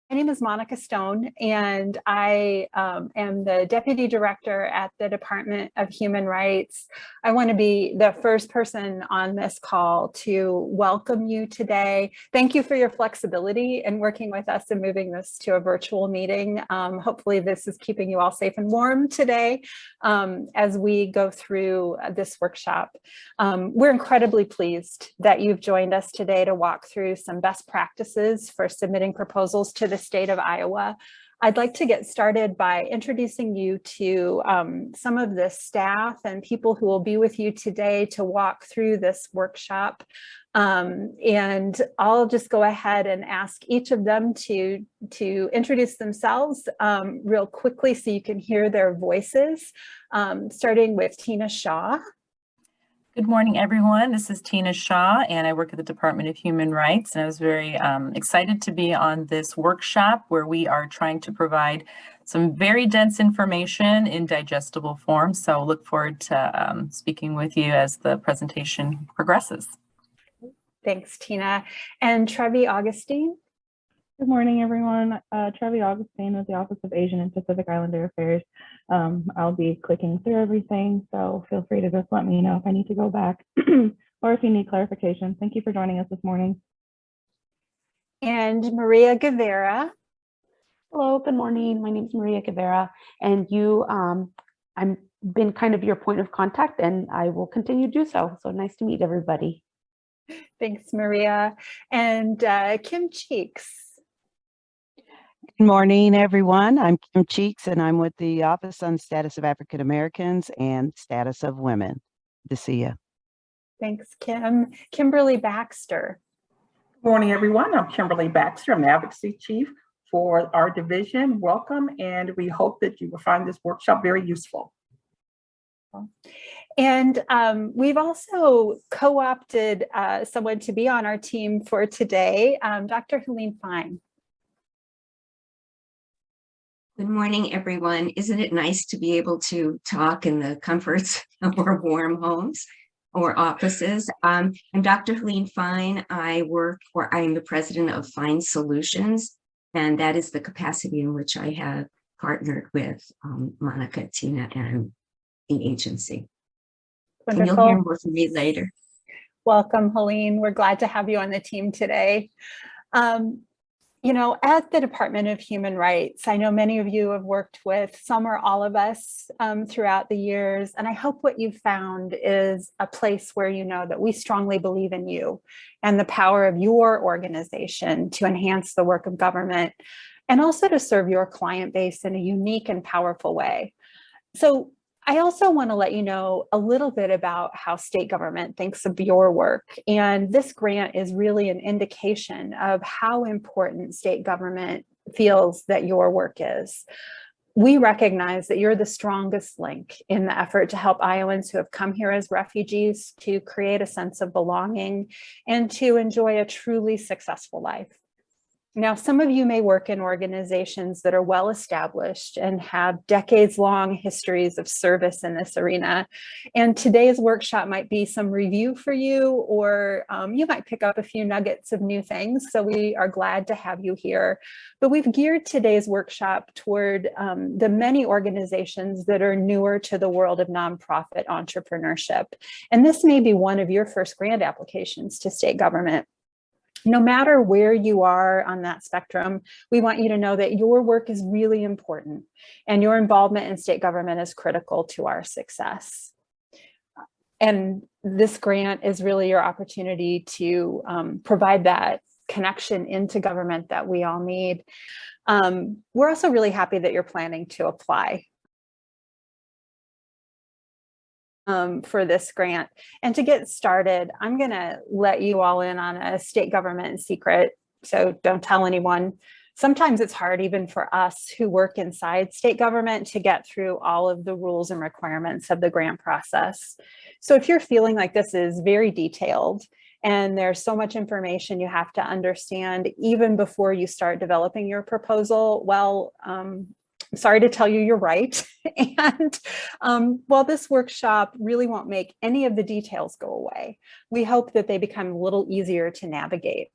My name is Monica Stone, and I am the Deputy Director at the Department of Human Rights. I want to be the first person on this call to welcome you today. Thank you for your flexibility in working with us and moving this to a virtual meeting. Hopefully this is keeping you all safe and warm today as we go through this workshop. We're incredibly pleased that you've joined us today to walk through some best practices for submitting proposals to the state of Iowa. I'd like to get started by introducing you to some of the staff and people who will be with you today to walk through this workshop. And I'll just go ahead and ask each of them to introduce themselves real quickly so you can hear their voices, starting with Tina Shaw. Good morning, everyone. This is Tina Shaw, and I work at the Department of Human Rights. And I was very excited to be on this workshop where we are trying to provide some very dense information in digestible form. So look forward to speaking with you as the presentation progresses. Thanks, Tina. And Trevi Augustine. Good morning, everyone. Trevi Augustine with the Office of Asian and Pacific Islander Affairs. I'll be clicking through everything, so feel free to just let me know if I need to go back or if you need clarification. Thank you for joining us this morning. And Maria Guevara. Hello, good morning. My name is Maria Guevara, and I've been kind of your point of contact, and I will continue to do so. So nice to meet everybody. Thanks, Maria. And Kim Cheeks. Good morning, everyone. I'm Kim Cheeks, and I'm with the Office on Status of African Americans and Status of Women. Good to see you. Thanks, Kim. Kimberly Baxter. Good morning, everyone. I'm Kimberly Baxter. I'm the Advocacy Chief for our division. Welcome, and we hope that you will find this workshop very useful. And we've also co-opted someone to be on our team for today, Dr. Helene Fine. Good morning, everyone. Isn't it nice to be able to talk in the comforts of our warm homes or offices? I'm Dr. Helene Fine. I am the president of Fine Solutions, and that is the capacity in which I have partnered with Monica, Tina, and the agency. Wonderful. And you'll hear more from me later. Welcome, Helene. We're glad to have you on the team today. You know, at the Department of Human Rights, I know many of you have worked with some or all of us throughout the years, and I hope what you've found is a place where you know that we strongly believe in you and the power of your organization to enhance the work of government and also to serve your client base in a unique and powerful way. So I also want to let you know a little bit about how state government thinks of your work. And this grant is really an indication of how important state government feels that your work is. We recognize that you're the strongest link in the effort to help Iowans who have come here as refugees to create a sense of belonging and to enjoy a truly successful life. Now, some of you may work in organizations that are well established and have decades-long histories of service in this arena. And today's workshop might be some review for you, or you might pick up a few nuggets of new things. So we are glad to have you here. But we've geared today's workshop toward the many organizations that are newer to the world of nonprofit entrepreneurship. And this may be one of your first grant applications to state government. No matter where you are on that spectrum, we want you to know that your work is really important and your involvement in state government is critical to our success. And this grant is really your opportunity to provide that connection into government that we all need. We're also really happy that you're planning to apply for this grant. And to get started, I'm going to let you all in on a state government secret, so don't tell anyone. Sometimes it's hard even for us who work inside state government to get through all of the rules and requirements of the grant process. So if you're feeling like this is very detailed and there's so much information you have to understand even before you start developing your proposal, well, sorry to tell you, you're right. And while this workshop really won't make any of the details go away, we hope that they become a little easier to navigate.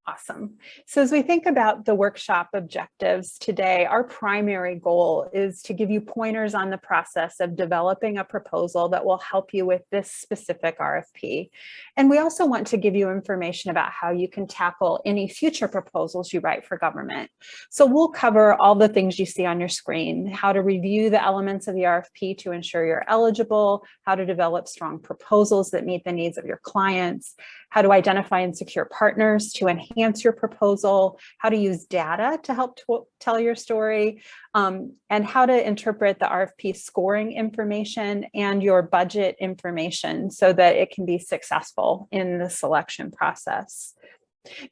Awesome. So as we think about the workshop objectives today, our primary goal is to give you pointers on the process of developing a proposal that will help you with this specific RFP. And we also want to give you information about how you can tackle any future proposals you write for government. So we'll cover all the things you see on your screen, how to review the elements of the RFP to ensure you're eligible, how to develop strong proposals that meet the needs of your clients, how to identify and secure partners to enhance your proposal, how to use data to help tell your story, and how to interpret the RFP scoring information and your budget information so that it can be successful in the selection process.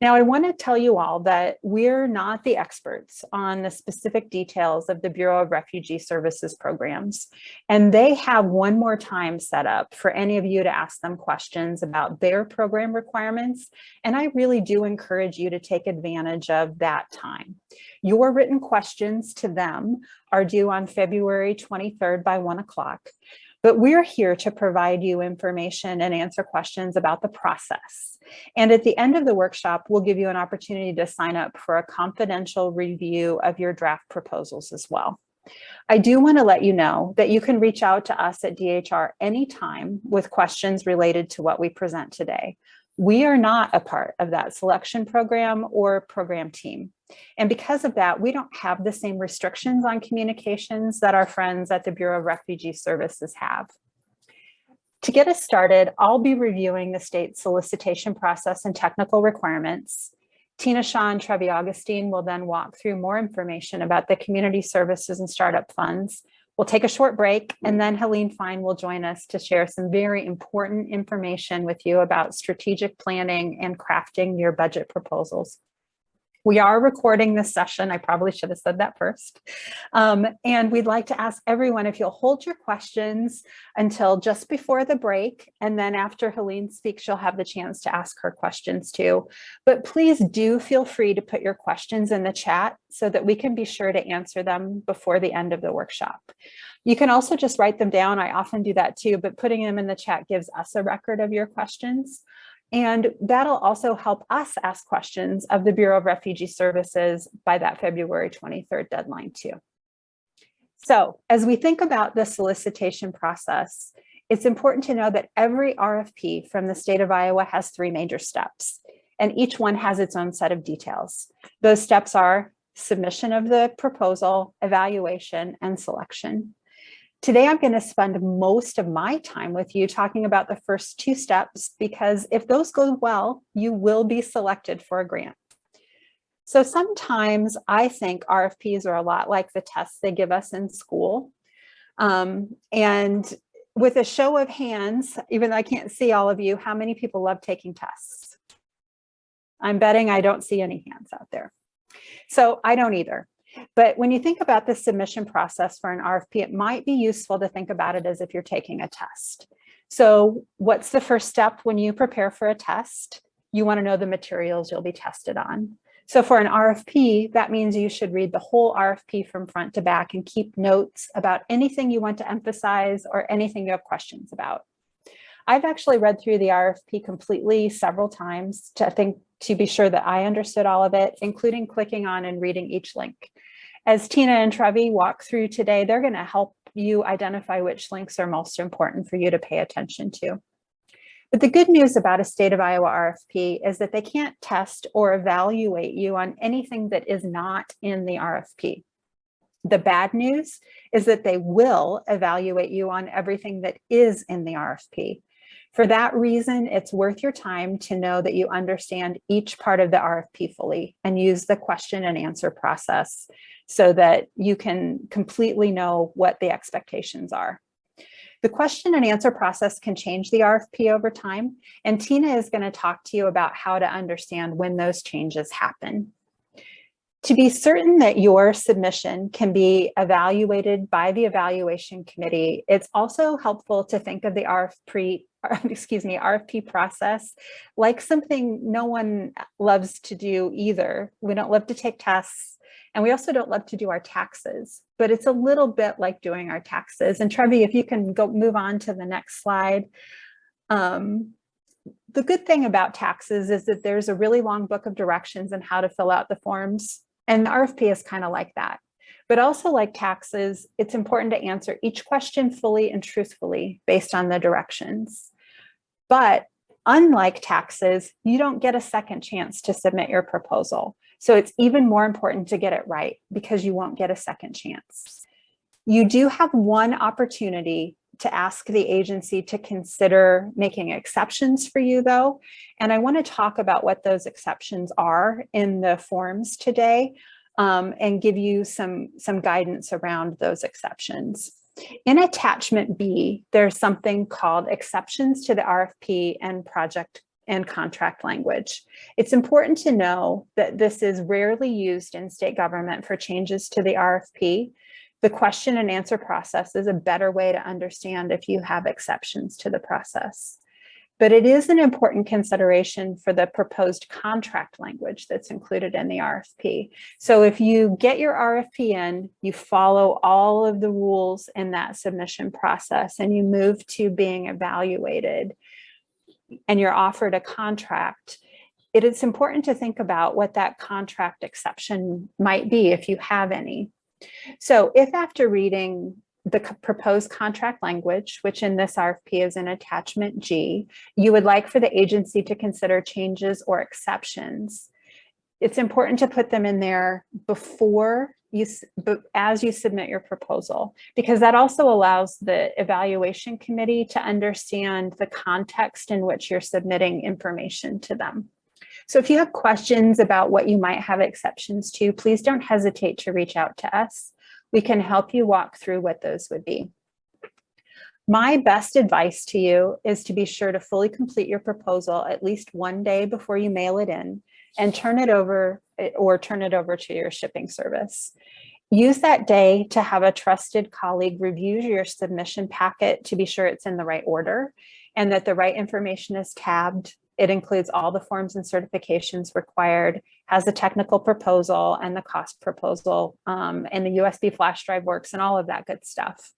Now, I want to tell you all that we're not the experts on the specific details of the Bureau of Refugee Services programs, and they have one more time set up for any of you to ask them questions about their program requirements, and I really do encourage you to take advantage of that time. Your written questions to them are due on February 23rd by 1 o'clock. But we're here to provide you information and answer questions about the process. And at the end of the workshop, we'll give you an opportunity to sign up for a confidential review of your draft proposals as well. I do want to let you know that you can reach out to us at DHR anytime with questions related to what we present today. We are not a part of that selection program or program team. And because of that, we don't have the same restrictions on communications that our friends at the Bureau of Refugee Services have. To get us started, I'll be reviewing the state solicitation process and technical requirements. Tina Shaw and Trevi Augustine will then walk through more information about the community services and startup funds. We'll take a short break, and then Helene Fine will join us to share some very important information with you about strategic planning and crafting your budget proposals. We are recording this session. I probably should have said that first. And we'd like to ask everyone if you'll hold your questions until just before the break. And then after Helene speaks, you'll have the chance to ask her questions too. But please do feel free to put your questions in the chat so that we can be sure to answer them before the end of the workshop. You can also just write them down. I often do that too, but putting them in the chat gives us a record of your questions. And that'll also help us ask questions of the Bureau of Refugee Services by that February 23rd deadline too. So as we think about the solicitation process, it's important to know that every RFP from the state of Iowa has 3 major steps, and each one has its own set of details. Those steps are submission of the proposal, evaluation, and selection. Today, I'm going to spend most of my time with you talking about the first 2 steps, because if those go well, you will be selected for a grant. So sometimes I think RFPs are a lot like the tests they give us in school. And with a show of hands, even though I can't see all of you, how many people love taking tests? I'm betting I don't see any hands out there. So I don't either. But when you think about the submission process for an RFP, it might be useful to think about it as if you're taking a test. So what's the first step when you prepare for a test? You want to know the materials you'll be tested on. So for an RFP, that means you should read the whole RFP from front to back and keep notes about anything you want to emphasize or anything you have questions about. I've actually read through the RFP completely several times to be sure that I understood all of it, including clicking on and reading each link. As Tina and Trevi walk through today, they're going to help you identify which links are most important for you to pay attention to. But the good news about a state of Iowa RFP is that they can't test or evaluate you on anything that is not in the RFP. The bad news is that they will evaluate you on everything that is in the RFP. For that reason, it's worth your time to know that you understand each part of the RFP fully and use the question and answer process so that you can completely know what the expectations are. The question and answer process can change the RFP over time, and Tina is going to talk to you about how to understand when those changes happen. To be certain that your submission can be evaluated by the evaluation committee, it's also helpful to think of the RFP process like something no one loves to do either. We don't love to take tests, and we also don't love to do our taxes, but it's a little bit like doing our taxes. And Trevi, if you can move on to the next slide. The good thing about taxes is that there's a really long book of directions on how to fill out the forms, and the RFP is kind of like that. But also like taxes, it's important to answer each question fully and truthfully based on the directions. But unlike taxes, you don't get a second chance to submit your proposal. So it's even more important to get it right because you won't get a second chance. You do have one opportunity to ask the agency to consider making exceptions for you though. And I want to talk about what those exceptions are in the forms today and give you some guidance around those exceptions. In attachment B, there's something called exceptions to the RFP and project and contract language. It's important to know that this is rarely used in state government for changes to the RFP. The question and answer process is a better way to understand if you have exceptions to the process. But it is an important consideration for the proposed contract language that's included in the RFP. So if you get your RFP in, you follow all of the rules in that submission process and you move to being evaluated and you're offered a contract, it is important to think about what that contract exception might be if you have any. So if after reading the proposed contract language, which in this RFP is in attachment G, you would like for the agency to consider changes or exceptions, it's important to put them in there before you, as you submit your proposal, because that also allows the evaluation committee to understand the context in which you're submitting information to them. So if you have questions about what you might have exceptions to, please don't hesitate to reach out to us. We can help you walk through what those would be. My best advice to you is to be sure to fully complete your proposal at least one day before you mail it in and turn it over to your shipping service. Use that day to have a trusted colleague review your submission packet to be sure it's in the right order and that the right information is tabbed. It includes all the forms and certifications required, has a technical proposal and the cost proposal, and the USB flash drive works and all of that good stuff.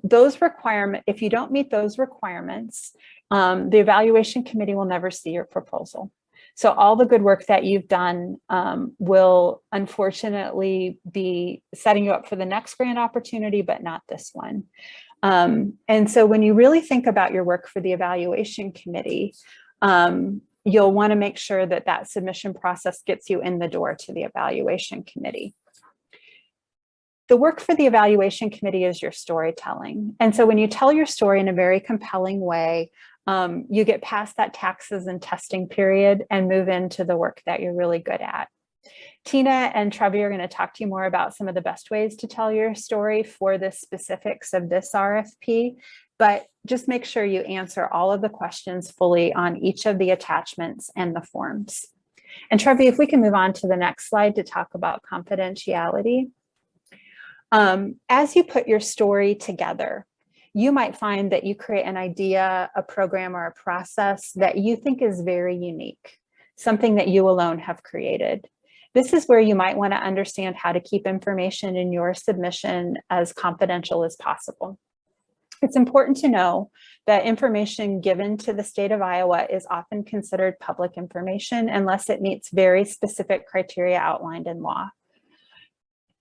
Those requirements, if you don't meet those requirements, the evaluation committee will never see your proposal. So all the good work that you've done will unfortunately be setting you up for the next grant opportunity, but not this one. And so when you really think about your work for the evaluation committee, you'll want to make sure that that submission process gets you in the door to the evaluation committee. The work for the evaluation committee is your storytelling. And so when you tell your story in a very compelling way, you get past that taxes and testing period and move into the work that you're really good at. Tina and Trevi are going to talk to you more about some of the best ways to tell your story for the specifics of this RFP, but just make sure you answer all of the questions fully on each of the attachments and the forms. And Trevi, if we can move on to the next slide to talk about confidentiality. As you put your story together, you might find that you create an idea, a program, or a process that you think is very unique, something that you alone have created. This is where you might want to understand how to keep information in your submission as confidential as possible. It's important to know that information given to the state of Iowa is often considered public information unless it meets very specific criteria outlined in law.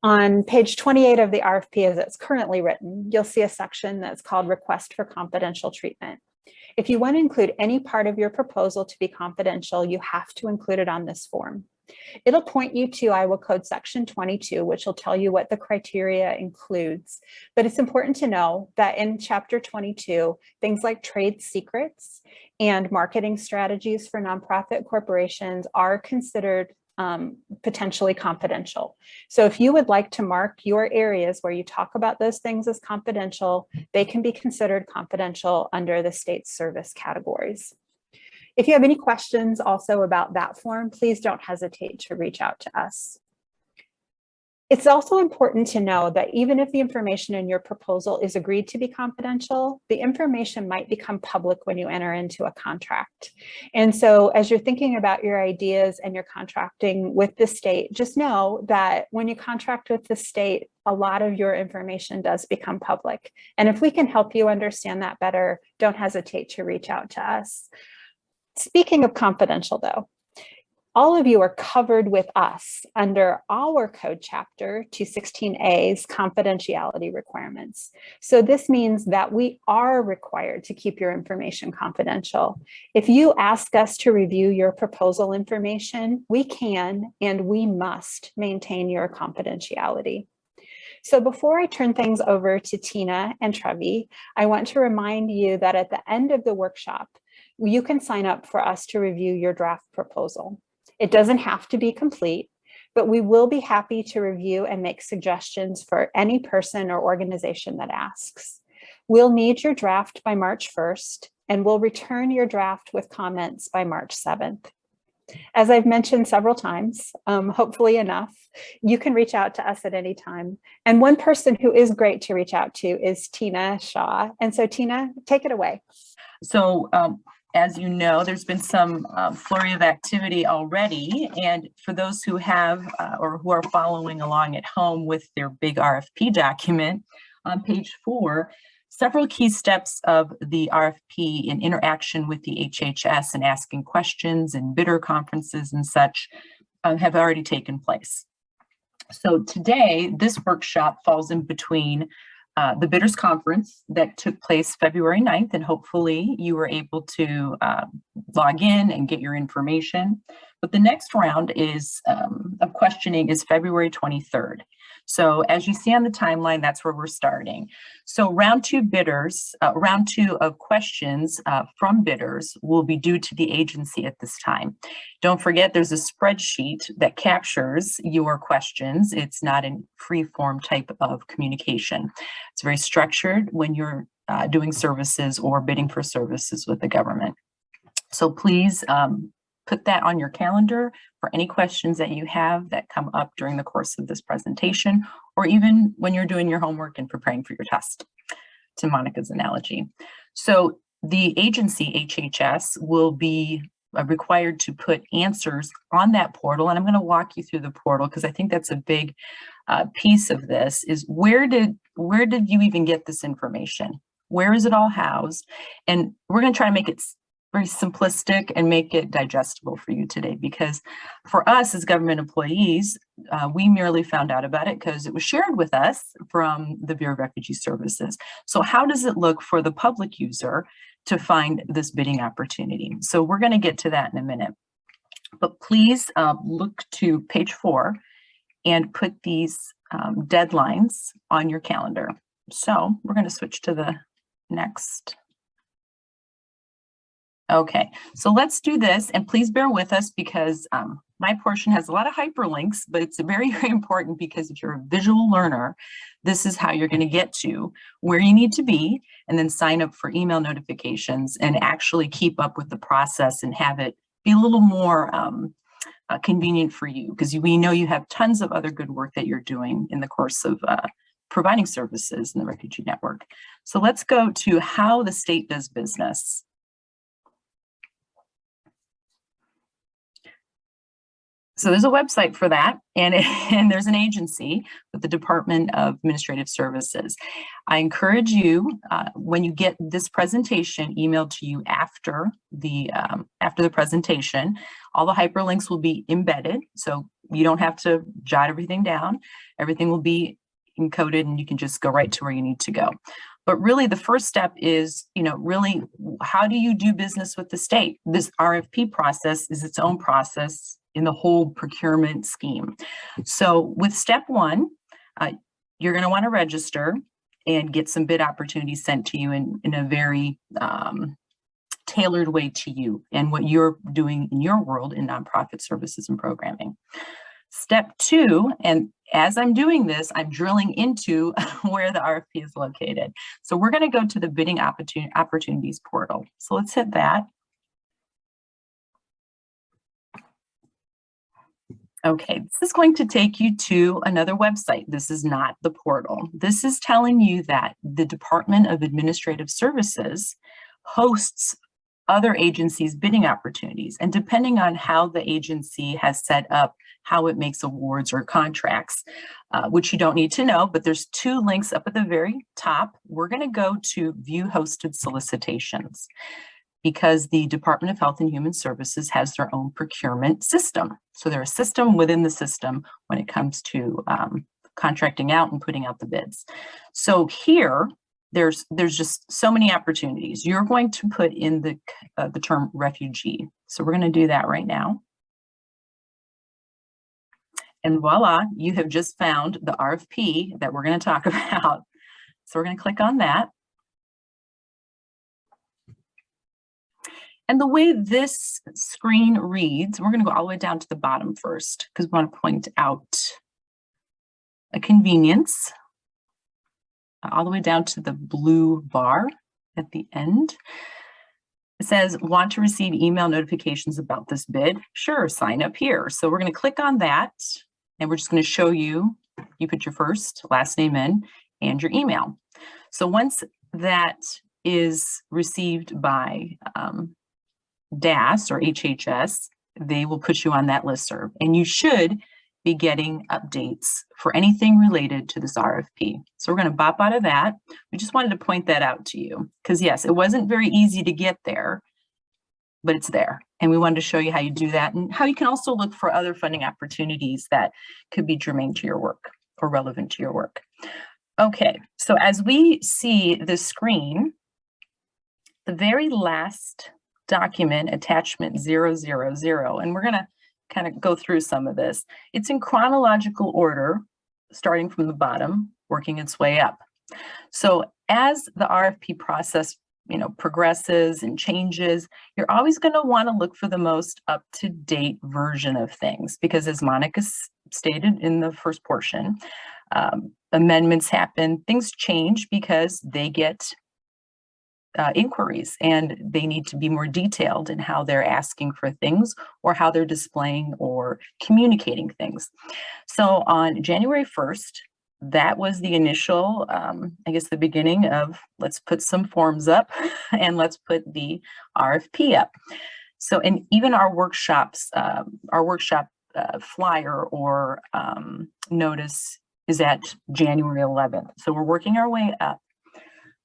On page 28 of the RFP as it's currently written, you'll see a section that's called Request for Confidential Treatment. If you want to include any part of your proposal to be confidential, you have to include it on this form. It'll point you to Iowa Code section 22, which will tell you what the criteria includes. But it's important to know that in chapter 22, things like trade secrets and marketing strategies for nonprofit corporations are considered potentially confidential. So if you would like to mark your areas where you talk about those things as confidential, they can be considered confidential under the state's service categories. If you have any questions also about that form, please don't hesitate to reach out to us. It's also important to know that even if the information in your proposal is agreed to be confidential, the information might become public when you enter into a contract. And so as you're thinking about your ideas and you're contracting with the state, just know that when you contract with the state, a lot of your information does become public. And if we can help you understand that better, don't hesitate to reach out to us. Speaking of confidential though, all of you are covered with us under our code chapter 216A's confidentiality requirements. So this means that we are required to keep your information confidential. If you ask us to review your proposal information, we can and we must maintain your confidentiality. So before I turn things over to Tina and Trevi, I want to remind you that at the end of the workshop, you can sign up for us to review your draft proposal. It doesn't have to be complete, but we will be happy to review and make suggestions for any person or organization that asks. We'll need your draft by March 1st, and we'll return your draft with comments by March 7th. As I've mentioned several times, hopefully enough, you can reach out to us at any time. And one person who is great to reach out to is Tina Shaw. And so Tina, take it away. So as you know, there's been some flurry of activity already. And for those who have or who are following along at home with their big RFP document, on page 4, several key steps of the RFP in interaction with the HHS and asking questions and bidder conferences and such have already taken place. So today, this workshop falls in between the bidders conference that took place February 9th, and hopefully you were able to log in and get your information. But the next round is of questioning is February 23rd. So as you see on the timeline, that's where we're starting. So round 2 of questions from bidders will be due to the agency at this time. Don't forget, there's a spreadsheet that captures your questions. It's not a free-form type of communication. It's very structured when you're doing services or bidding for services with the government. So please put that on your calendar for any questions that you have that come up during the course of this presentation, or even when you're doing your homework and preparing for your test, to Monica's analogy. So the agency, HHS, will be required to put answers on that portal. And I'm going to walk you through the portal because I think that's a big piece of this, is where did you even get this information? Where is it all housed? And we're going to try to make it very simplistic and make it digestible for you today, because for us as government employees, we merely found out about it because it was shared with us from the Bureau of Refugee Services. So how does it look for the public user to find this bidding opportunity? So we're going to get to that in a minute, but please look to page 4 and put these deadlines on your calendar. So we're going to switch to the next. Okay, so let's do this, and please bear with us because my portion has a lot of hyperlinks, but it's very, very important because if you're a visual learner, this is how you're going to get to where you need to be and then sign up for email notifications and actually keep up with the process and have it be a little more convenient for you, because we know you have tons of other good work that you're doing in the course of providing services in the Refugee Network. So let's go to how the state does business. So there's a website for that, and there's an agency with the Department of Administrative Services. I encourage you, when you get this presentation emailed to you after the presentation, all the hyperlinks will be embedded, so you don't have to jot everything down. Everything will be encoded, and you can just go right to where you need to go. But really, the first step is, really, how do you do business with the state? This RFP process is its own process in the whole procurement scheme. So with step 1, you're going to want to register and get some bid opportunities sent to you in a very tailored way to you and what you're doing in your world in nonprofit services and programming. Step 2, and as I'm doing this, I'm drilling into where the RFP is located. So we're going to go to the bidding opportunities portal. So let's hit that. Okay, this is going to take you to another website. This is not the portal. This is telling you that the Department of Administrative Services hosts other agencies' bidding opportunities. And depending on how the agency has set up how it makes awards or contracts, which you don't need to know, but there's two links up at the very top. We're going to go to view hosted solicitations because the Department of Health and Human Services has their own procurement system. So they're a system within the system when it comes to contracting out and putting out the bids. So here, there's just so many opportunities. You're going to put in the term refugee. So we're going to do that right now. And voila, you have just found the RFP that we're going to talk about. So we're going to click on that. And the way this screen reads, we're going to go all the way down to the bottom first because we want to point out a convenience all the way down to the blue bar at the end. It says, want to receive email notifications about this bid? Sure, sign up here. So we're going to click on that and we're just going to show you, you put your first, last name in and your email. So once that is received by DAS or HHS, they will put you on that listserv and you should be getting updates for anything related to this RFP. So we're going to bop out of that. We just wanted to point that out to you because yes, it wasn't very easy to get there, but it's there. And we wanted to show you how you do that and how you can also look for other funding opportunities that could be germane to your work or relevant to your work. Okay, so as we see the screen, the very last document, attachment 000, and we're going to kind of go through some of this. It's in chronological order, starting from the bottom, working its way up. So as the RFP process, progresses and changes, you're always going to want to look for the most up-to-date version of things because as Monica stated in the first portion, amendments happen, things change because they get inquiries and they need to be more detailed in how they're asking for things or how they're displaying or communicating things. So on January 1st, that was the initial, I guess the beginning of let's put some forms up and let's put the RFP up. So, and even our workshop flyer or notice is at January 11th. So we're working our way up.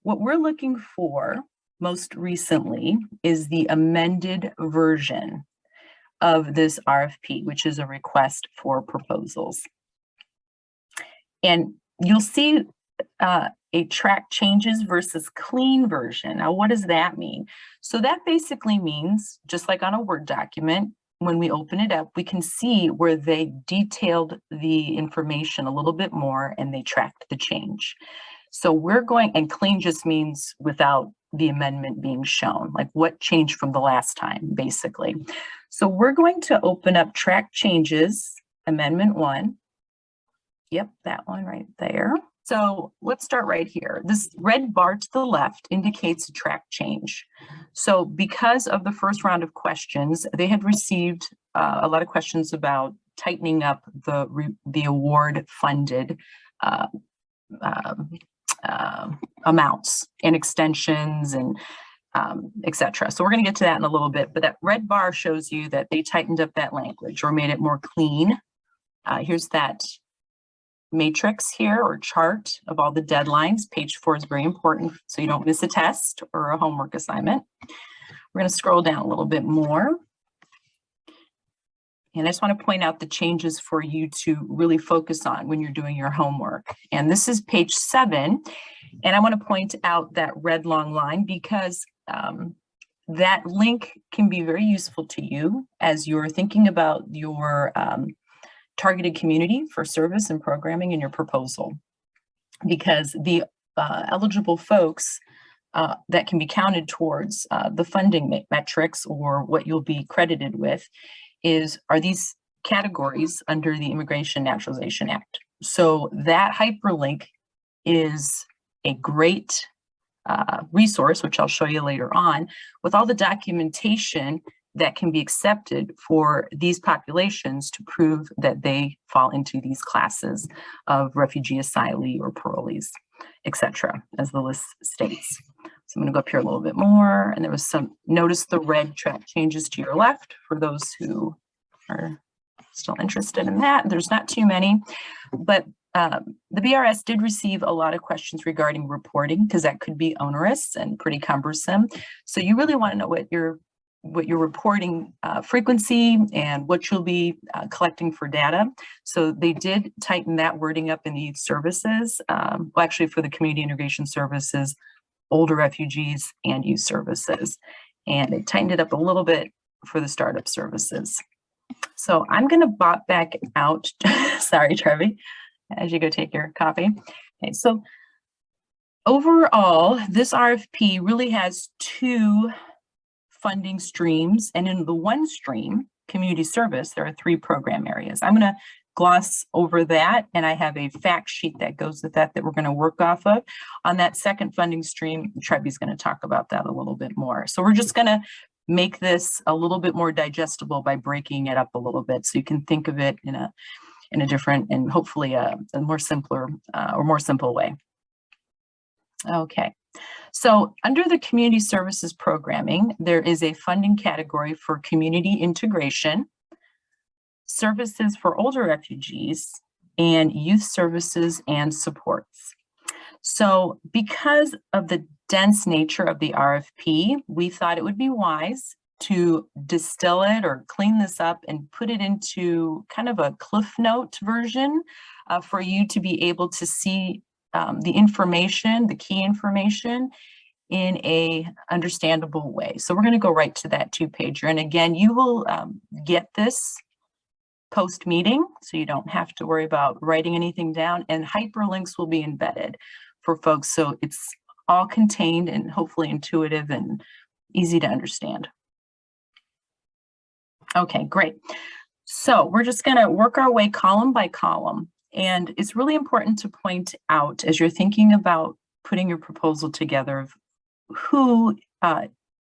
What we're looking for most recently is the amended version of this RFP, which is a request for proposals. And you'll see a track changes versus clean version. Now, what does that mean? So that basically means, just like on a Word document, when we open it up, we can see where they detailed the information a little bit more and they tracked the change. So we're going, and clean just means without the amendment being shown, like what changed from the last time, basically. So we're going to open up track changes, amendment 1. Yep, that one right there. So let's start right here. This red bar to the left indicates a track change. So because of the first round of questions, they had received a lot of questions about tightening up the award funded amounts and extensions and etc. So we're going to get to that in a little bit, but that red bar shows you that they tightened up that language or made it more clean. Here's that matrix here or chart of all the deadlines. Page 4 is very important so you don't miss a test or a homework assignment. We're going to scroll down a little bit more. And I just want to point out the changes for you to really focus on when you're doing your homework. And this is page 7. And I want to point out that red long line because that link can be very useful to you as you're thinking about your targeted community for service and programming in your proposal. Because the eligible folks that can be counted towards the funding metrics or what you'll be credited with are these categories under the Immigration Naturalization Act. So that hyperlink is a great resource, which I'll show you later on, with all the documentation that can be accepted for these populations to prove that they fall into these classes of refugee, asylee, or parolees, etc., as the list states. So I'm going to go up here a little bit more, and there was some, notice the red track changes to your left for those who are still interested in that. There's not too many, but the BRS did receive a lot of questions regarding reporting because that could be onerous and pretty cumbersome. So you really want to know what your reporting frequency and what you'll be collecting for data. So they did tighten that wording up in the youth services, well, actually for the community integration services, older refugees and youth services. And they tightened it up a little bit for the startup services. So I'm going to bop back out. Sorry, Trevi, as you go take your coffee. Okay, so overall, this RFP really has two funding streams. And in the one stream, community service, there are 3 program areas. I'm going to gloss over that, and I have a fact sheet that goes with that we're going to work off of. On that second funding stream, Trevi's going to talk about that a little bit more. So we're just going to make this a little bit more digestible by breaking it up a little bit so you can think of it in a different and hopefully a more simpler or more simple way. Okay, so under the community services programming, there is a funding category for community integration, services for older refugees, and youth services and supports. So because of the dense nature of the RFP, we thought it would be wise to distill it or clean this up and put it into kind of a Cliff Note version for you to be able to see the information, the key information in a understandable way. So we're going to go right to that 2-pager. And again, you will get this post-meeting, so you don't have to worry about writing anything down, and hyperlinks will be embedded for folks. So it's all contained and hopefully intuitive and easy to understand. Okay, great. So we're just going to work our way column by column. And it's really important to point out as you're thinking about putting your proposal together of who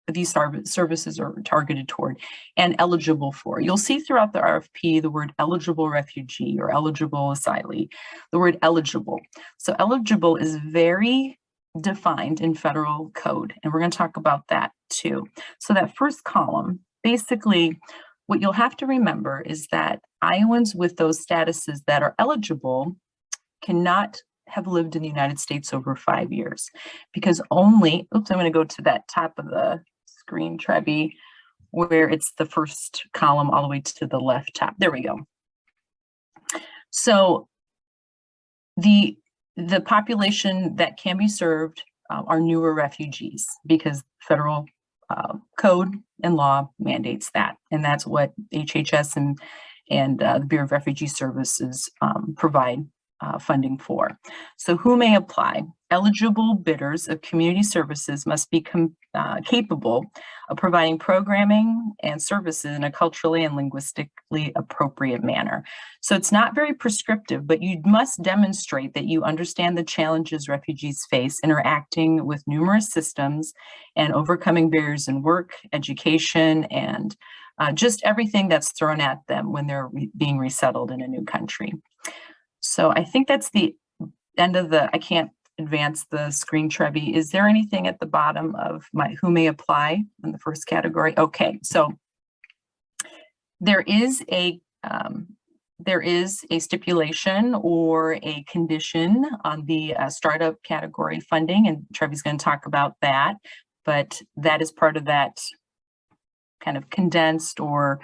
these services are targeted toward and eligible for. You'll see throughout the RFP the word eligible refugee or eligible asylee, the word eligible. So eligible is very defined in federal code, and we're going to talk about that too. So that first column, basically what you'll have to remember is that Iowans with those statuses that are eligible cannot have lived in the United States over 5 years, because only, oops, I'm going to go to that top of the screen, Trevi, where it's the first column all the way to the left top. There we go. So the population that can be served are newer refugees, because federal code and law mandates that, and that's what HHS and the Bureau of Refugee Services provide funding for. So who may apply? Eligible bidders of community services must be capable of providing programming and services in a culturally and linguistically appropriate manner. So it's not very prescriptive, but you must demonstrate that you understand the challenges refugees face interacting with numerous systems and overcoming barriers in work, education, and just everything that's thrown at them when they're being resettled in a new country. So I think that's the end of I can't advance the screen, Trevi. Is there anything at the bottom of who may apply in the first category? Okay, so there is a stipulation or a condition on the startup category funding, and Trevi's going to talk about that, but that is part of that kind of condensed or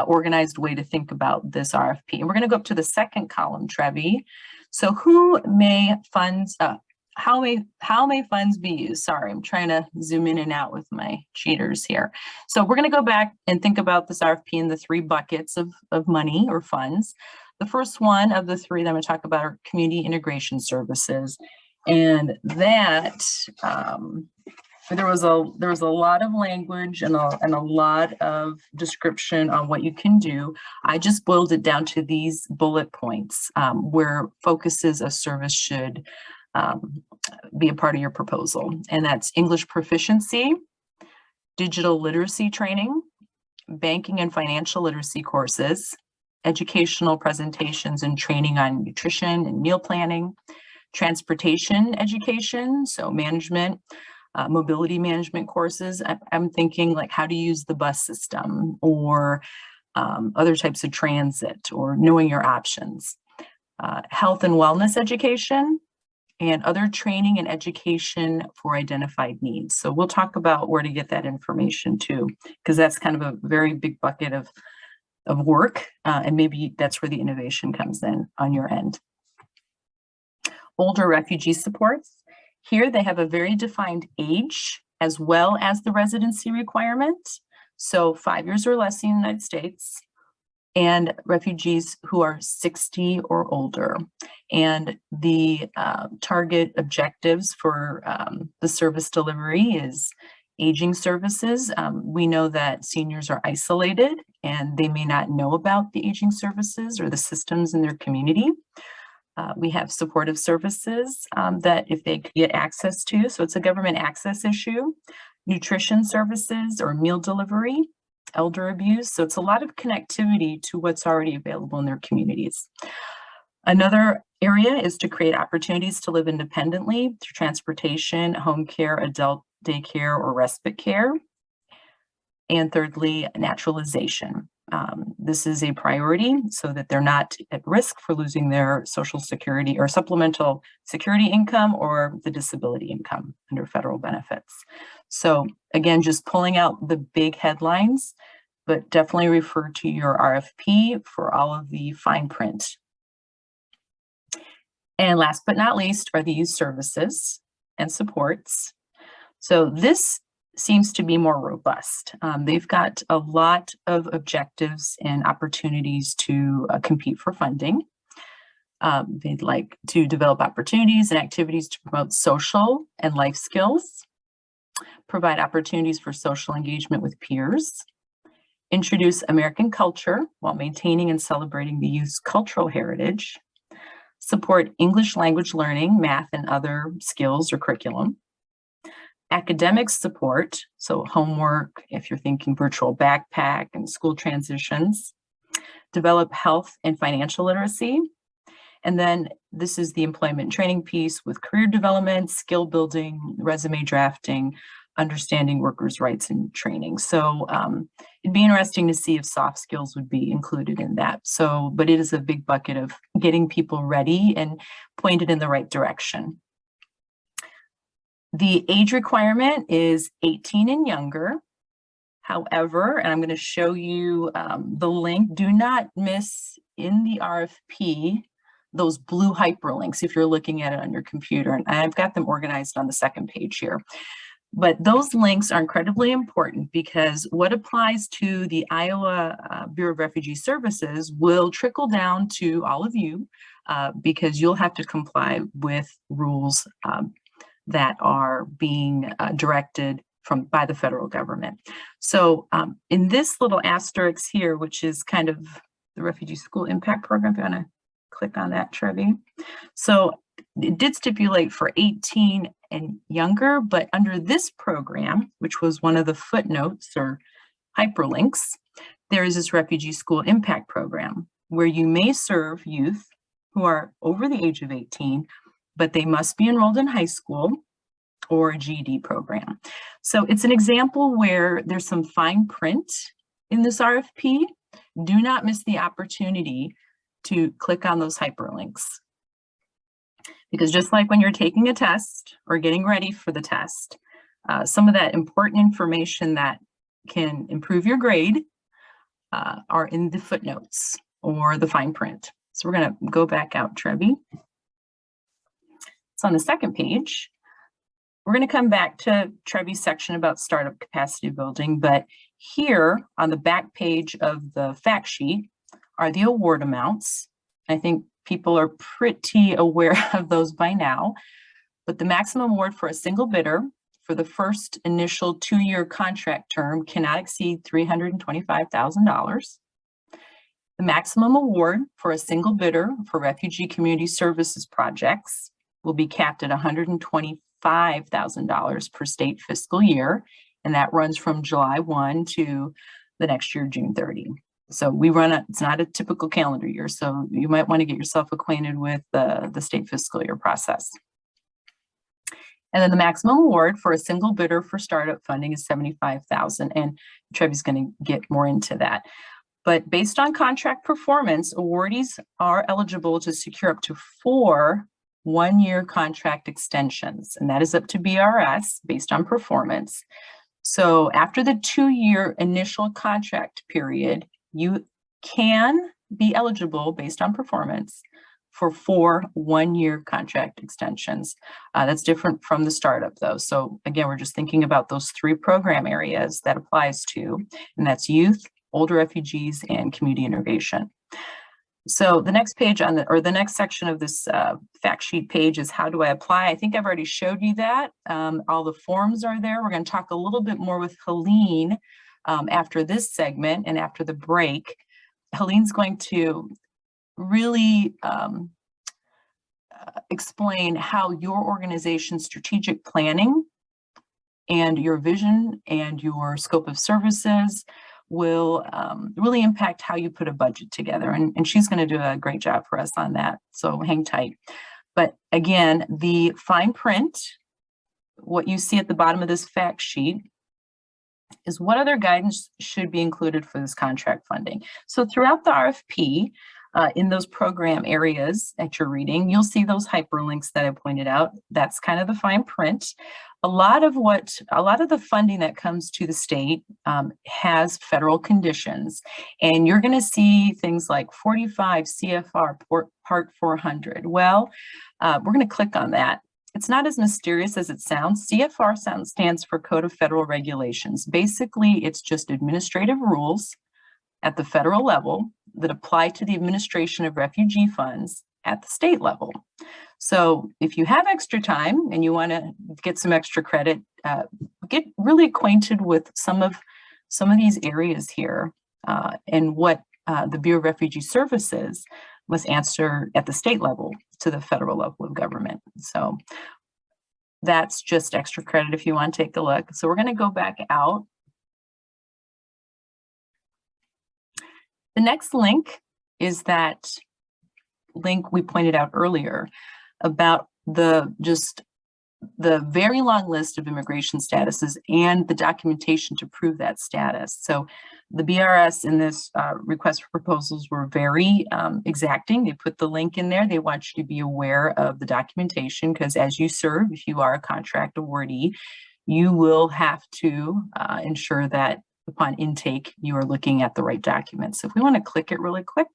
organized way to think about this RFP. And we're going to go up to the second column, Trevi. So who may funds, how may funds be used? Sorry, I'm trying to zoom in and out with my cheaters here. So we're going to go back and think about this RFP in the 3 buckets of money or funds. The first one of the 3 that I'm going to talk about are community integration services. And that, there was a lot of language and a lot of description on what you can do. I just boiled it down to these bullet points where focuses of service should be a part of your proposal. And that's English proficiency, digital literacy training, banking and financial literacy courses, educational presentations and training on nutrition and meal planning, transportation education, so management, mobility management courses. I'm thinking like how to use the bus system or other types of transit or knowing your options. Health and wellness education, and other training and education for identified needs. So we'll talk about where to get that information too, because that's kind of a very big bucket of work, and maybe that's where the innovation comes in on your end. Older refugee supports. Here they have a very defined age as well as the residency requirement. So 5 years or less in the United States, and refugees who are 60 or older. And the target objectives for the service delivery is aging services. We know that seniors are isolated and they may not know about the aging services or the systems in their community. We have supportive services that if they could get access to, so it's a government access issue, nutrition services or meal delivery, elder abuse. So it's a lot of connectivity to what's already available in their communities. Another area is to create opportunities to live independently through transportation, home care, adult daycare, or respite care. And thirdly, naturalization. This is a priority so that they're not at risk for losing their Social Security or supplemental security income or the disability income under federal benefits. So again, just pulling out the big headlines, but definitely refer to your RFP for all of the fine print. And last but not least are the youth services and supports. So this seems to be more robust. They've got a lot of objectives and opportunities to compete for funding. They'd like to develop opportunities and activities to promote social and life skills, provide opportunities for social engagement with peers, introduce American culture while maintaining and celebrating the youth's cultural heritage, support English language learning, math, and other skills or curriculum, academic support, so homework, if you're thinking virtual backpack and school transitions, develop health and financial literacy. And then this is the employment and training piece with career development, skill building, resume drafting, understanding workers' rights and training. So it'd be interesting to see if soft skills would be included in that. So, but it is a big bucket of getting people ready and pointed in the right direction. The age requirement is 18 and younger. However, and I'm going to show you the link, do not miss in the RFP those blue hyperlinks if you're looking at it on your computer. And I've got them organized on the second page here. But those links are incredibly important because what applies to the Iowa Bureau of Refugee Services will trickle down to all of you because you'll have to comply with rules that are being directed by the federal government. So in this little asterisk here, which is kind of the Refugee School Impact Program, if you want to click on that, Trevi. So it did stipulate for 18 and younger, but under this program, which was one of the footnotes or hyperlinks, there is this Refugee School Impact Program where you may serve youth who are over the age of 18, but they must be enrolled in high school or a GED program. So it's an example where there's some fine print in this RFP. Do not miss the opportunity to click on those hyperlinks. Because just like when you're taking a test or getting ready for the test, some of that important information that can improve your grade are in the footnotes or the fine print. So we're going to go back out, Trevi. So on the second page, we're going to come back to Trevi's section about startup capacity building, but here on the back page of the fact sheet are the award amounts. I think people are pretty aware of those by now, but the maximum award for a single bidder for the first initial 2-year contract term cannot exceed $325,000. The maximum award for a single bidder for refugee community services projects will be capped at $125,000 per state fiscal year, and that runs from July 1 to the next year, June 30. So we run it's not a typical calendar year, so you might want to get yourself acquainted with the state fiscal year process. And then the maximum award for a single bidder for startup funding is $75,000, and Trevi's going to get more into that. But based on contract performance, awardees are eligible to secure up to 4 one-year contract extensions, and that is up to BRS based on performance. So after the 2-year initial contract period, you can be eligible based on performance for 4 one-year contract extensions. That's different from the startup though. So again, we're just thinking about those 3 program areas that applies to, and that's youth, older refugees, and community integration. So the next page on the next section of this fact sheet page is how do I apply? I think I've already showed you that. All the forms are there. We're going to talk a little bit more with Helene after this segment and after the break. Helene's going to really explain how your organization's strategic planning and your vision and your scope of services will really impact how you put a budget together. And she's going to do a great job for us on that. So hang tight. But again, the fine print, what you see at the bottom of this fact sheet, is what other guidance should be included for this contract funding. So throughout the RFP, in those program areas that you're reading, you'll see those hyperlinks that I pointed out. That's kind of the fine print. A lot of the funding that comes to the state has federal conditions, and you're going to see things like 45 CFR Part 400. Well, we're going to click on that. It's not as mysterious as it sounds. CFR stands for Code of Federal Regulations. Basically, it's just administrative rules at the federal level that apply to the administration of refugee funds at the state level. So if you have extra time and you want to get some extra credit, get really acquainted with some of these areas here and what the Bureau of Refugee Services must answer at the state level to the federal level of government. So that's just extra credit if you want to take a look. So we're going to go back out. The next link is that link we pointed out earlier about the very long list of immigration statuses and the documentation to prove that status. So the BRS in this request for proposals were very exacting. They put the link in there. They want you to be aware of the documentation because as you serve, if you are a contract awardee, you will have to ensure that upon intake, you are looking at the right documents. So if we want to click it really quick.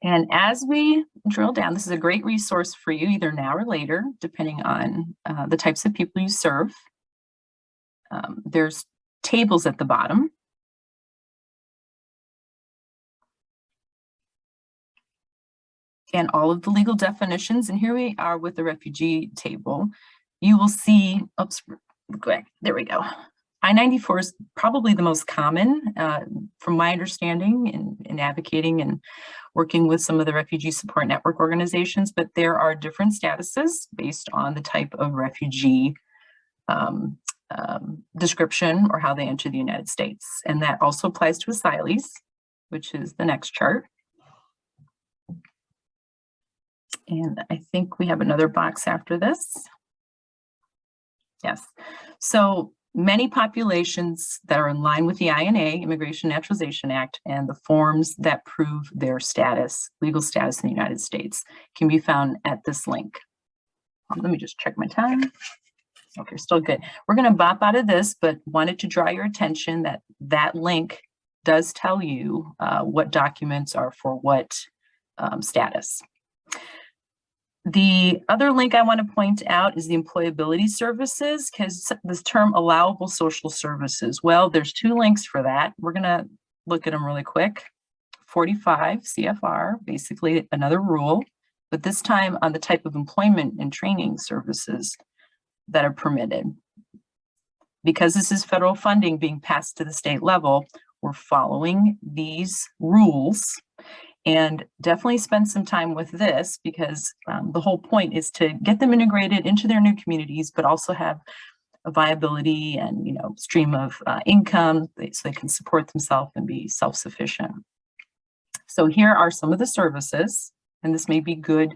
And as we drill down, this is a great resource for you either now or later, depending on the types of people you serve. There's tables at the bottom. And all of the legal definitions. And here we are with the refugee table. You will see, oops, go back, there we go. I-94 is probably the most common, from my understanding in advocating and working with some of the refugee support network organizations, but there are different statuses based on the type of refugee description or how they enter the United States. And that also applies to asylees, which is the next chart. And I think we have another box after this. Yes, so many populations that are in line with the INA, Immigration Naturalization Act, and the forms that prove their status, legal status in the United States can be found at this link. Let me just check my time. Okay, still good. We're going to bop out of this, but wanted to draw your attention that that link does tell you what documents are for what status. The other link I want to point out is the employability services, because this term allowable social services. Well, there's 2 links for that. We're going to look at them really quick. 45 CFR, basically another rule, but this time on the type of employment and training services that are permitted. Because this is federal funding being passed to the state level, we're following these rules. And definitely spend some time with this because the whole point is to get them integrated into their new communities, but also have a viability and stream of income so they can support themselves and be self-sufficient. So here are some of the services, and this may be good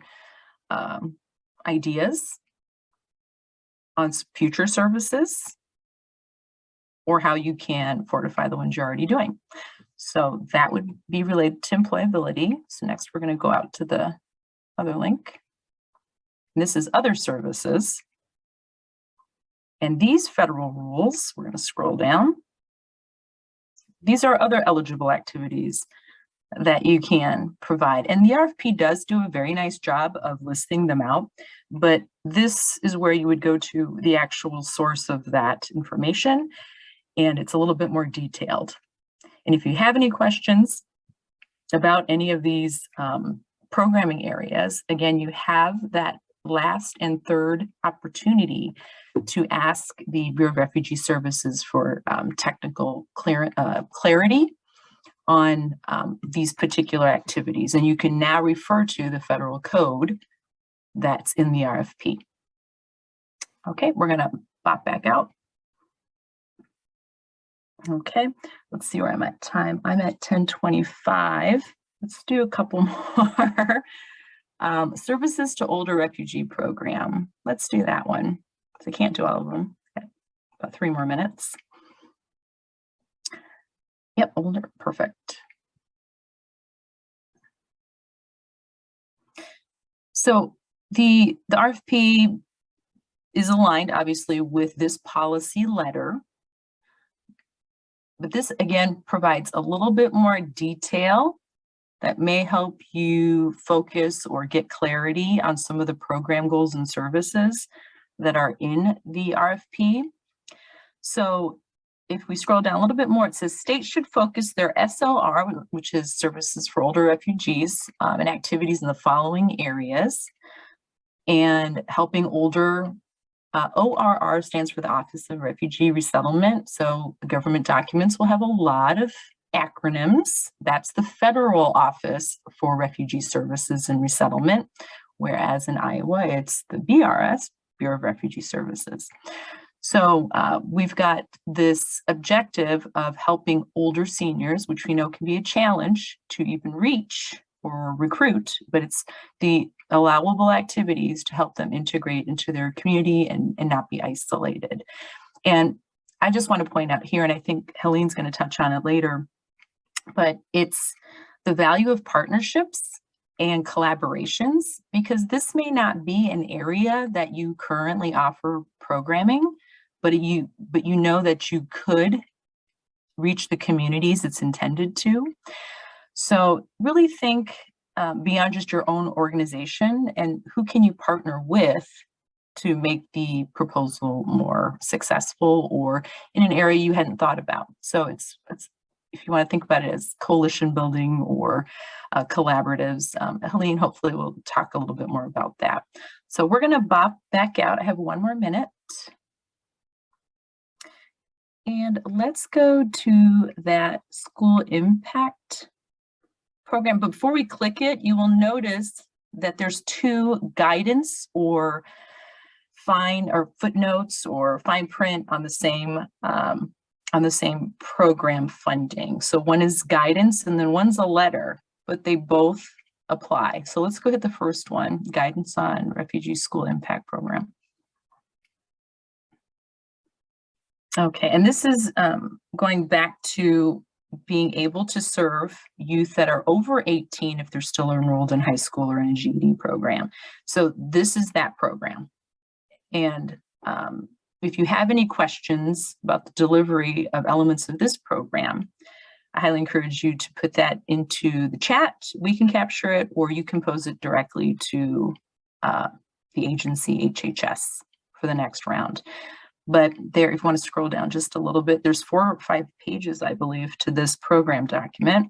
ideas on future services or how you can fortify the ones you're already doing. So that would be related to employability. So next we're going to go out to the other link. And this is other services. And these federal rules, we're going to scroll down. These are other eligible activities that you can provide. And the RFP does do a very nice job of listing them out, but this is where you would go to the actual source of that information, and it's a little bit more detailed. And if you have any questions about any of these programming areas, again, you have that last and third opportunity to ask the Bureau of Refugee Services for technical clarity on these particular activities. And you can now refer to the federal code that's in the RFP. Okay, we're gonna pop back out. Okay, let's see where I'm at time. I'm at 10:25. Let's do a couple more. Services to Older Refugee Program. Let's do that one. So I can't do all of them. Okay, about 3 more minutes. Yep, older, perfect. So the RFP is aligned obviously with this policy letter, but this again provides a little bit more detail that may help you focus or get clarity on some of the program goals and services that are in the RFP. So if we scroll down a little bit more, it says states should focus their SLR, which is Services for Older Refugees, and activities in the following areas. And helping older, ORR stands for the Office of Refugee Resettlement. So the government documents will have a lot of acronyms. That's the Federal Office for Refugee Services and Resettlement, whereas in Iowa, it's the BRS, Bureau of Refugee Services. So we've got this objective of helping older seniors, which we know can be a challenge to even reach or recruit, but it's the allowable activities to help them integrate into their community and not be isolated. And I just want to point out here, and I think Helene's going to touch on it later, but it's the value of partnerships and collaborations, because this may not be an area that you currently offer programming, but you know that you could reach the communities it's intended to. So really think beyond just your own organization and who can you partner with to make the proposal more successful or in an area you hadn't thought about. So it's if you want to think about it as coalition building or collaboratives, Helene hopefully will talk a little bit more about that. So we're going to bop back out. I have 1 more minute. And let's go to that school impact program. But before we click it, you will notice that there's 2 guidance or footnotes or fine print on the same program funding. So one is guidance and then one's a letter, but they both apply. So let's go hit the first one, guidance on refugee school impact program. Okay, and this is going back to being able to serve youth that are over 18 if they're still enrolled in high school or in a GED program. So this is that program. And if you have any questions about the delivery of elements of this program, I highly encourage you to put that into the chat. We can capture it, or you can pose it directly to the agency, HHS, for the next round. But there, if you want to scroll down just a little bit, there's 4 or 5 pages, I believe, to this program document.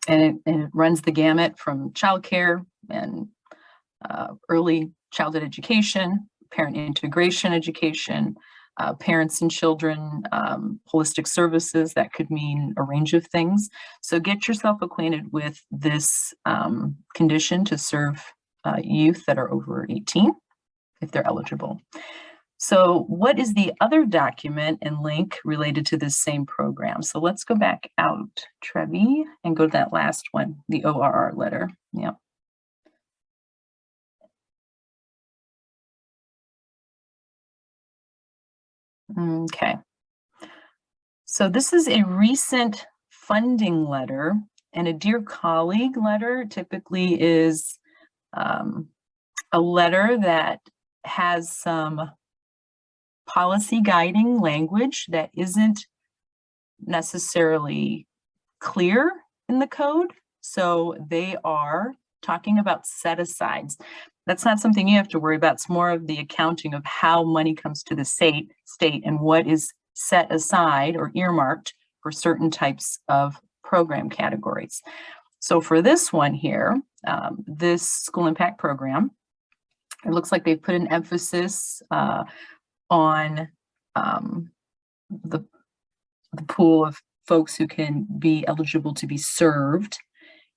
And it runs the gamut from childcare and early childhood education, parent integration education, parents and children, holistic services. That could mean a range of things. So get yourself acquainted with this condition to serve youth that are over 18. If they're eligible. So what is the other document and link related to this same program? So let's go back out, Trevi, and go to that last one, the ORR letter. Yeah. Okay. So this is a recent funding letter, and a dear colleague letter typically is a letter that has some policy guiding language that isn't necessarily clear in the code. So they are talking about set-asides. That's not something you have to worry about. It's more of the accounting of how money comes to the state and what is set aside or earmarked for certain types of program categories. So for this one here, this school impact program, it looks like they've put an emphasis on the pool of folks who can be eligible to be served.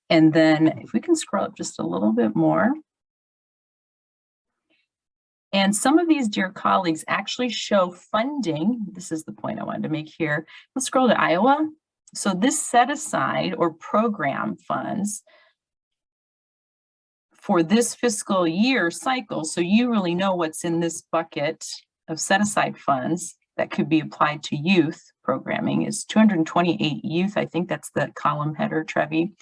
And then if we can scroll up just a little bit more. And some of these dear colleagues actually show funding. This is the point I wanted to make here. Let's scroll to Iowa. So this set aside or program funds for this fiscal year cycle. So you really know what's in this bucket of set aside funds that could be applied to youth programming is 228 youth. I think that's the column header, Trevi,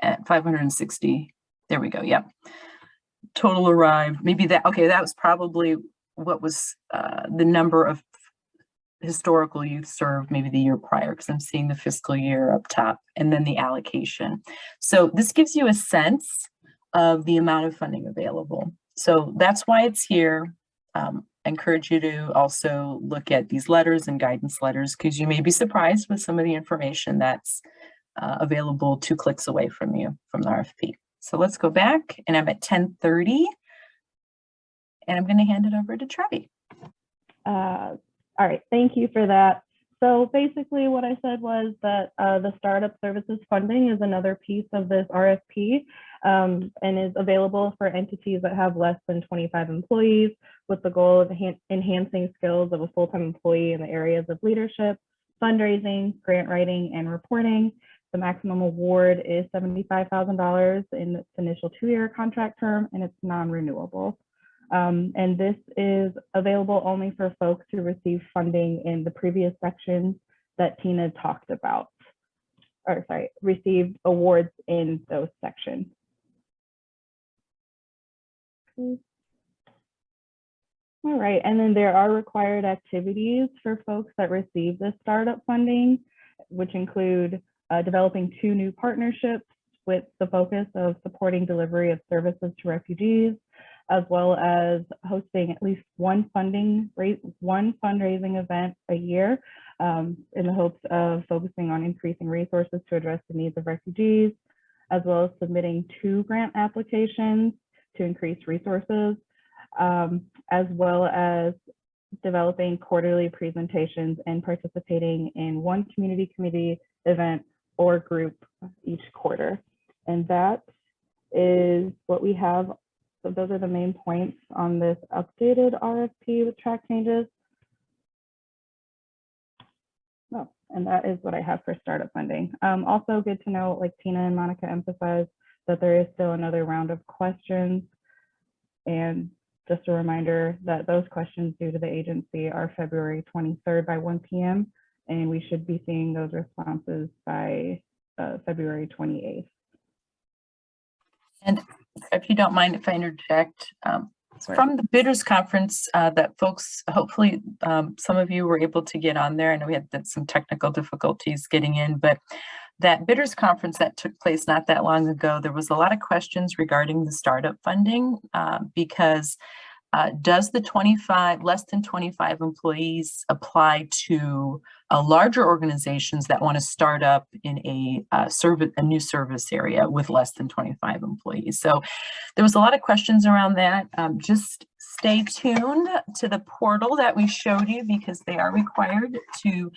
at 560. There we go. Yep. Total arrived. Maybe that, okay, that was probably what was the number of historical youth served maybe the year prior, because I'm seeing the fiscal year up top and then the allocation. So this gives you a sense of the amount of funding available. So that's why it's here. I encourage you to also look at these letters and guidance letters, because you may be surprised with some of the information that's available 2 clicks away from you from the RFP. So let's go back, and I'm at 10:30, and I'm going to hand it over to Trevi. All right, thank you for that. So basically what I said was that the startup services funding is another piece of this RFP and is available for entities that have less than 25 employees, with the goal of enhancing skills of a full-time employee in the areas of leadership, fundraising, grant writing, and reporting. The maximum award is $75,000 in its initial 2-year contract term, and it's non-renewable. And this is available only for folks who receive funding in the previous sections that Tina talked about, or sorry, received awards in those sections. All right, and then there are required activities for folks that receive this startup funding, which include developing 2 new partnerships with the focus of supporting delivery of services to refugees, as well as hosting at least one fundraising event a year in the hopes of focusing on increasing resources to address the needs of refugees, as well as submitting 2 grant applications to increase resources, as well as developing quarterly presentations and participating in 1 community event or group each quarter. And that is what we have. So those are the main points on this updated RFP with track changes. Oh, and that is what I have for startup funding. Also good to know, like Tina and Monica emphasized, that there is still another round of questions. And just a reminder that those questions due to the agency are February 23rd by 1 p.m. And we should be seeing those responses by February 28th. And if you don't mind if I interject, from the bidders conference that folks, hopefully some of you were able to get on there. I know we had some technical difficulties getting in, but that bidders conference that took place not that long ago, there was a lot of questions regarding the startup funding because does the less than 25 employees apply to larger organizations that want to start up in a new service area with less than 25 employees? So there was a lot of questions around that. Just stay tuned to the portal that we showed you, because they are required to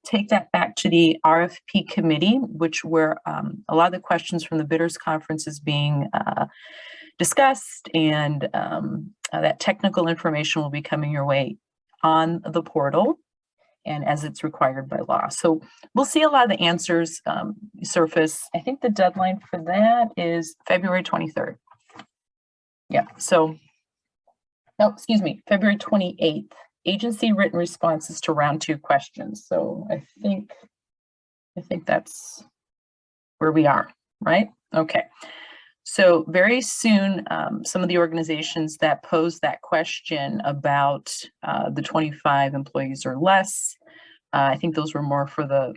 take that back to the RFP committee, which where a lot of the questions from the bidders conference is being discussed, and that technical information will be coming your way on the portal and as it's required by law. So we'll see a lot of the answers surface. I think the deadline for that is February 23rd. Yeah, so, no, excuse me, February 28th. Agency written responses to round 2 questions. So I think that's where we are, right? Okay. So very soon, some of the organizations that posed that question about the 25 employees or less, I think those were more for the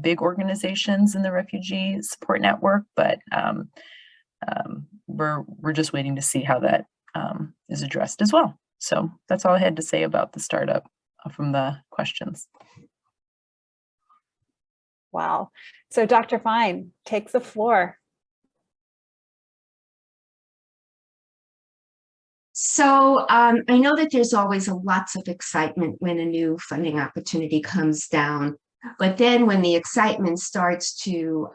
big organizations in the refugee support network, but we're just waiting to see how that is addressed as well. So that's all I had to say about the startup from the questions. Wow. So Dr. Fine, take the floor. So I know that there's always lots of excitement when a new funding opportunity comes down, but then when the excitement starts to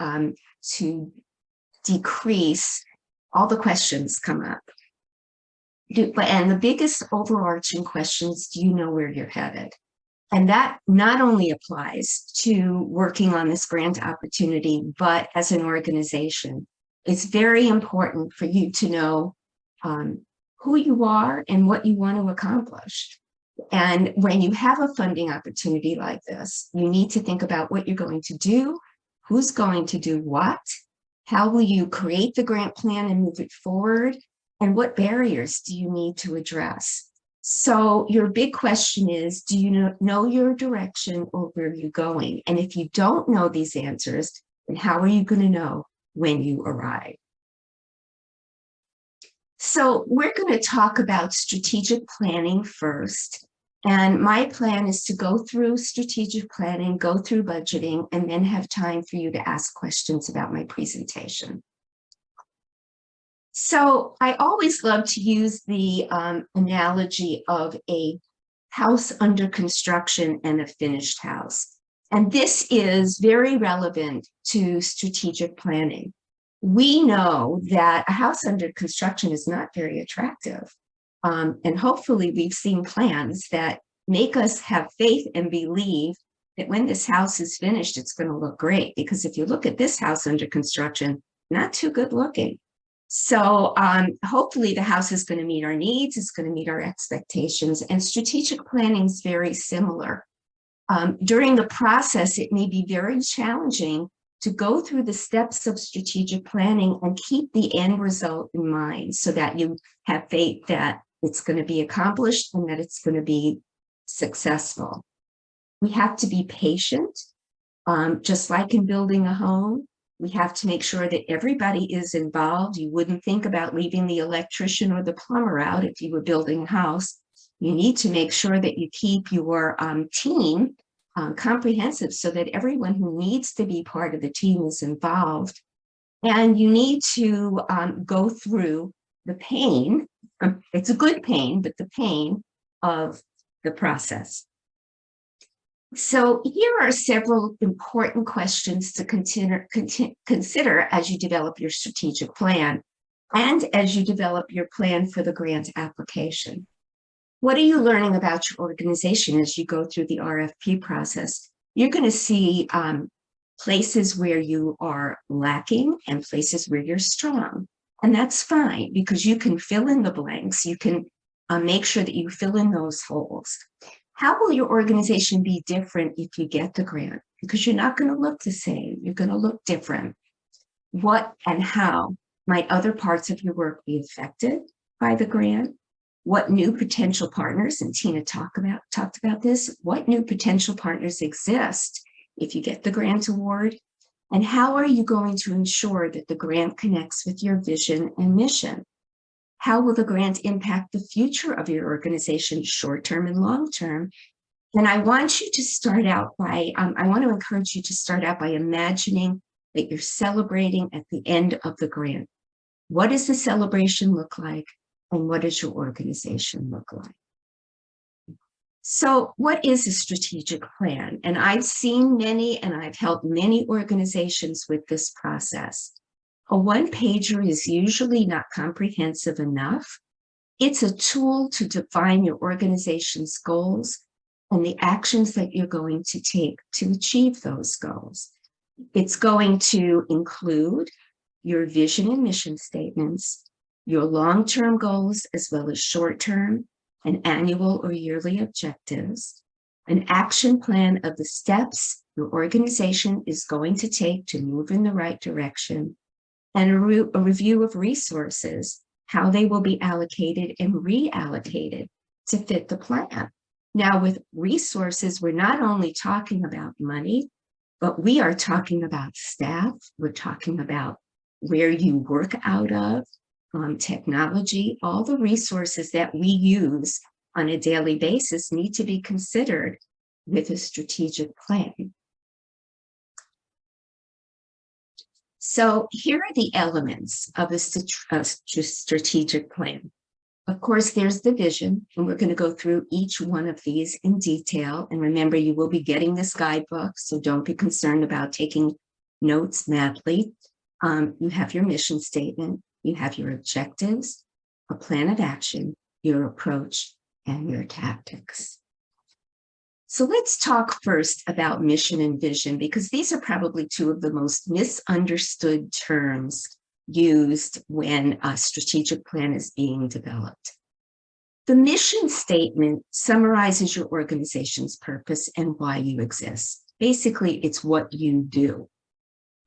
decrease, all the questions come up. And the biggest overarching questions, do you know where you're headed? And that not only applies to working on this grant opportunity, but as an organization. It's very important for you to know who you are and what you want to accomplish. And when you have a funding opportunity like this, you need to think about what you're going to do, who's going to do what, how will you create the grant plan and move it forward, and what barriers do you need to address? So your big question is, do you know your direction or where you're going? And if you don't know these answers, then how are you going to know when you arrive? So we're going to talk about strategic planning first. And my plan is to go through strategic planning, go through budgeting, and then have time for you to ask questions about my presentation. So I always love to use the analogy of a house under construction and a finished house. And this is very relevant to strategic planning. We know that a house under construction is not very attractive. And hopefully we've seen plans that make us have faith and believe that when this house is finished, it's going to look great. Because if you look at this house under construction, not too good looking. So hopefully the house is going to meet our needs, it's going to meet our expectations, and strategic planning is very similar. During the process, it may be very challenging to go through the steps of strategic planning and keep the end result in mind so that you have faith that it's going to be accomplished and that it's going to be successful. We have to be patient, just like in building a home. We have to make sure that everybody is involved. You wouldn't think about leaving the electrician or the plumber out if you were building a house. You need to make sure that you keep your team comprehensive so that everyone who needs to be part of the team is involved. And you need to go through the pain. It's a good pain, but the pain of the process. So here are several important questions to consider as you develop your strategic plan and as you develop your plan for the grant application. What are you learning about your organization as you go through the RFP process? You're going to see places where you are lacking and places where you're strong. And that's fine because you can fill in the blanks. You can make sure that you fill in those holes. How will your organization be different if you get the grant? Because you're not going to look the same. You're going to look different. What and how might other parts of your work be affected by the grant? What new potential partners, and Tina talked about this, what new potential partners exist if you get the grant award? And how are you going to ensure that the grant connects with your vision and mission? How will the grant impact the future of your organization, short-term and long-term? And I want you to start out by, I want to encourage you to start out by imagining that you're celebrating at the end of the grant. What does the celebration look like? And what does your organization look like? So what is a strategic plan? And I've seen many, and I've helped many organizations with this process. A one-pager is usually not comprehensive enough. It's a tool to define your organization's goals and the actions that you're going to take to achieve those goals. It's going to include your vision and mission statements, your long-term goals, as well as short-term and annual or yearly objectives, an action plan of the steps your organization is going to take to move in the right direction, and a review of resources, how they will be allocated and reallocated to fit the plan. Now, with resources, we're not only talking about money, but we are talking about staff. We're talking about where you work out of, technology. All the resources that we use on a daily basis need to be considered with a strategic plan. So here are the elements of a strategic plan. Of course, there's the vision, and we're going to go through each one of these in detail. And remember, you will be getting this guidebook, so don't be concerned about taking notes madly. You have your mission statement, you have your objectives, a plan of action, your approach, and your tactics. So let's talk first about mission and vision, because these are probably two of the most misunderstood terms used when a strategic plan is being developed. The mission statement summarizes your organization's purpose and why you exist. Basically, it's what you do.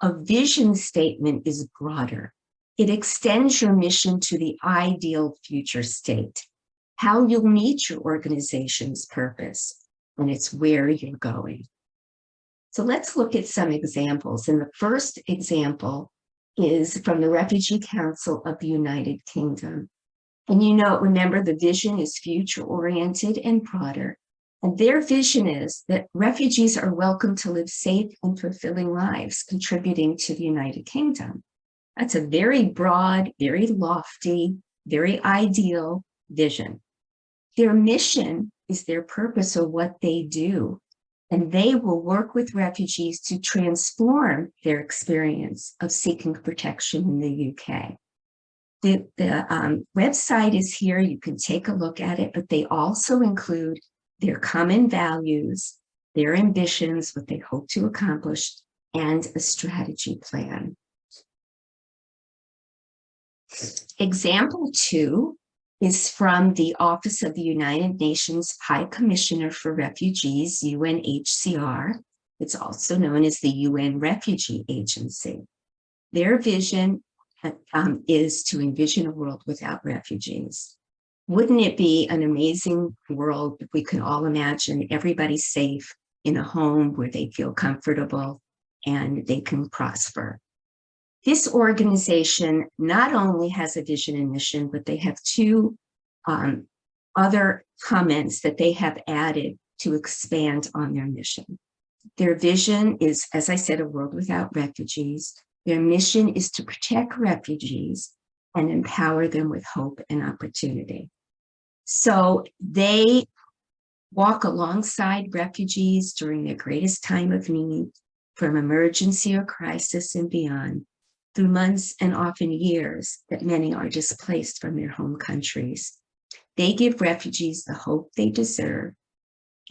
A vision statement is broader. It extends your mission to the ideal future state, how you'll meet your organization's purpose, and it's where you're going. So let's look at some examples. And the first example is from the Refugee Council of the United Kingdom. And remember, the vision is future-oriented and broader. And their vision is that refugees are welcome to live safe and fulfilling lives, contributing to the United Kingdom. That's a very broad, very lofty, very ideal vision. Their mission is their purpose or what they do. And they will work with refugees to transform their experience of seeking protection in the UK. The website is here. You can take a look at it, but they also include their common values, their ambitions, what they hope to accomplish, and a strategy plan. Example 2 is from the Office of the United Nations High Commissioner for Refugees, UNHCR. It's also known as the UN Refugee Agency. Their vision is to envision a world without refugees. Wouldn't it be an amazing world if we could all imagine everybody safe in a home where they feel comfortable and they can prosper? This organization not only has a vision and mission, but they have two other comments that they have added to expand on their mission. Their vision is, as I said, a world without refugees. Their mission is to protect refugees and empower them with hope and opportunity. So they walk alongside refugees during their greatest time of need, from emergency or crisis and beyond, through months and often years that many are displaced from their home countries. They give refugees the hope they deserve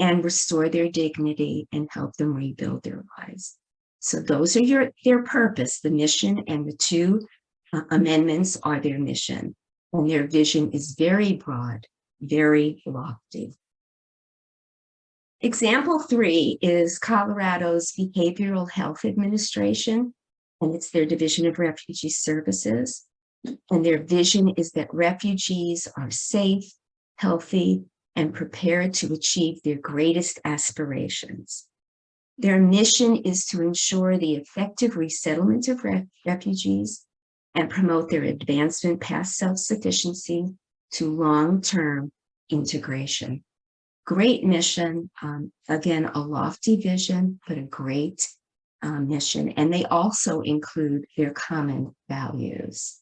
and restore their dignity and help them rebuild their lives. So those are their purpose, the mission, and the two amendments are their mission. And their vision is very broad, very lofty. Example 3 is Colorado's Behavioral Health Administration, and it's their Division of Refugee Services. And their vision is that refugees are safe, healthy, and prepared to achieve their greatest aspirations. Their mission is to ensure the effective resettlement of refugees and promote their advancement past self-sufficiency to long-term integration. Great mission, again, a lofty vision, but a great mission. And they also include their common values.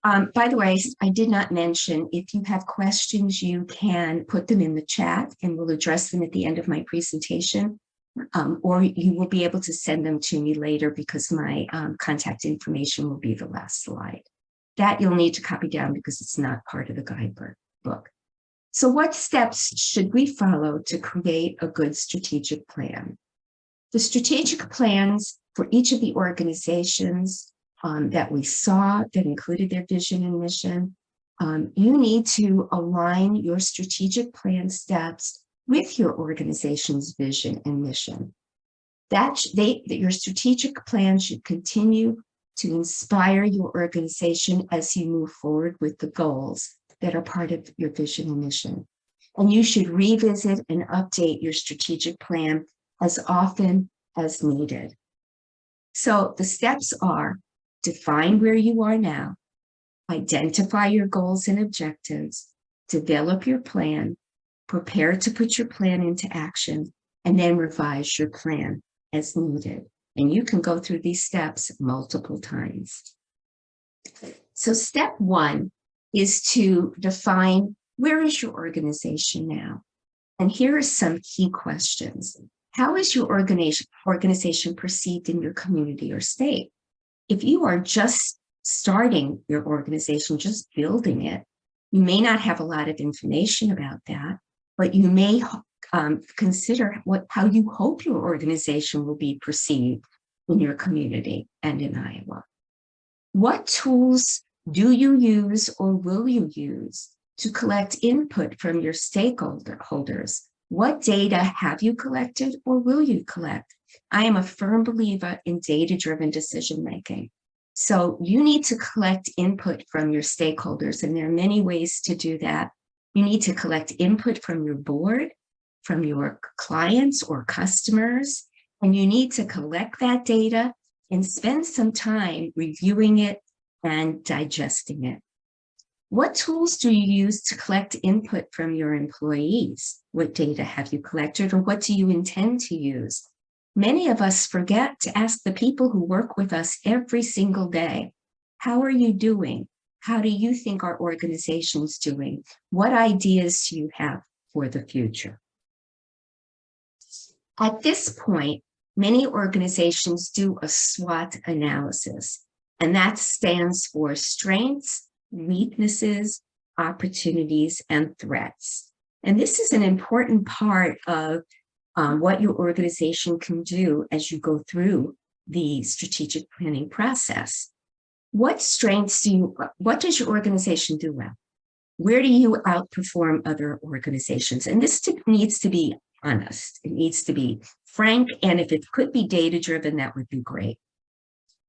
By the way, I did not mention, if you have questions, you can put them in the chat and we'll address them at the end of my presentation, or you will be able to send them to me later because my contact information will be the last slide. That you'll need to copy down because it's not part of the guidebook. So what steps should we follow to create a good strategic plan? The strategic plans for each of the organizations that we saw that included their vision and mission, you need to align your strategic plan steps with your organization's vision and mission. That your strategic plan should continue to inspire your organization as you move forward with the goals that are part of your vision and mission. And you should revisit and update your strategic plan as often as needed. So the steps are: define where you are now, identify your goals and objectives, develop your plan, prepare to put your plan into action, and then revise your plan as needed. And you can go through these steps multiple times. So step one is to define, where is your organization now? And here are some key questions. How is your organization perceived in your community or state? If you are just starting your organization, just building it, you may not have a lot of information about that, but you may consider how you hope your organization will be perceived in your community and in Iowa. What tools do you use or will you use to collect input from your stakeholders? What data have you collected or will you collect? I am a firm believer in data-driven decision-making. So you need to collect input from your stakeholders, and there are many ways to do that. You need to collect input from your board, from your clients or customers, and you need to collect that data and spend some time reviewing it and digesting it. What tools do you use to collect input from your employees? What data have you collected, or what do you intend to use? Many of us forget to ask the people who work with us every single day, how are you doing? How do you think our organization's doing? What ideas do you have for the future? At this point, many organizations do a SWOT analysis, and that stands for strengths, weaknesses, opportunities, and threats. And this is an important part of what your organization can do as you go through the strategic planning process. What does your organization do well? Where do you outperform other organizations? And this needs to be honest. It needs to be frank. And if it could be data-driven, that would be great.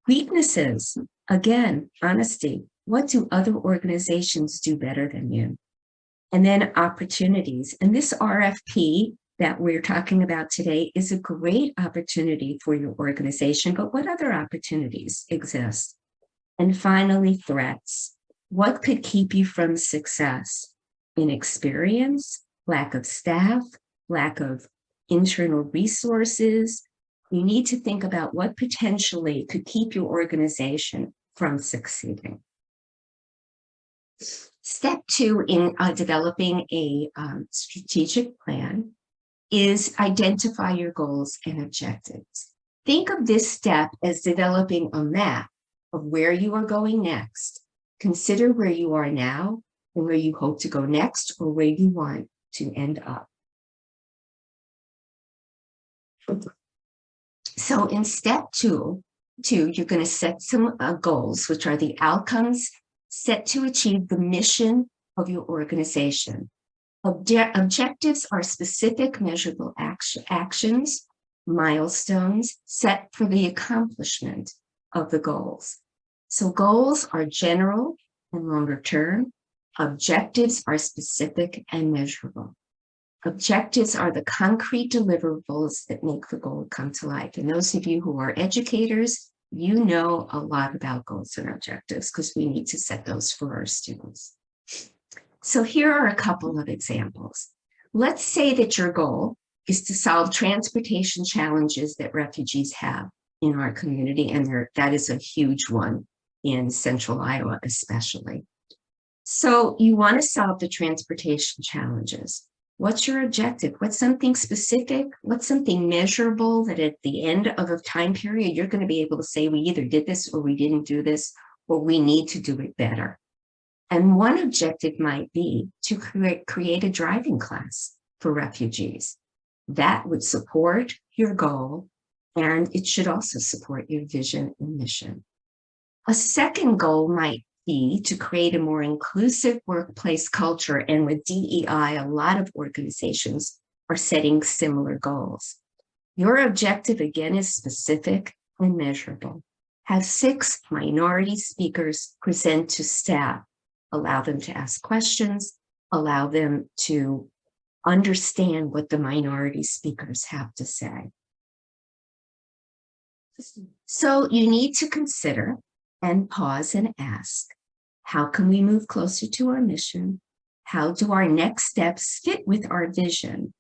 Weaknesses, again, honesty. What do other organizations do better than you? And then opportunities. And this RFP that we're talking about today is a great opportunity for your organization, but what other opportunities exist? And finally, threats. What could keep you from success? Inexperience, lack of staff, lack of internal resources. You need to think about what potentially could keep your organization from succeeding. Step two in developing a strategic plan is identify your goals and objectives. Think of this step as developing a map of where you are going next. Consider where you are now and where you hope to go next, or where you want to end up. So in step two, you're going to set some goals, which are the outcomes set to achieve the mission of your organization. Objectives are specific measurable actions, milestones set for the accomplishment of the goals. So goals are general and longer term. Objectives are specific and measurable. Objectives are the concrete deliverables that make the goal come to life. And those of you who are educators, you know a lot about goals and objectives because we need to set those for our students. So here are a couple of examples. Let's say that your goal is to solve transportation challenges that refugees have in our community, and that is a huge one in Central Iowa especially. So you want to solve the transportation challenges. What's your objective? What's something specific? What's something measurable that at the end of a time period, you're going to be able to say, we either did this or we didn't do this, but we need to do it better. And one objective might be to create a driving class for refugees. That would support your goal, and it should also support your vision and mission. A second goal might be to create a more inclusive workplace culture, and with DEI, a lot of organizations are setting similar goals. Your objective, again, is specific and measurable. Have 6 minority speakers present to staff. Allow them to ask questions, allow them to understand what the minority speakers have to say. So you need to consider and pause and ask, how can we move closer to our mission? How do our next steps fit with our vision?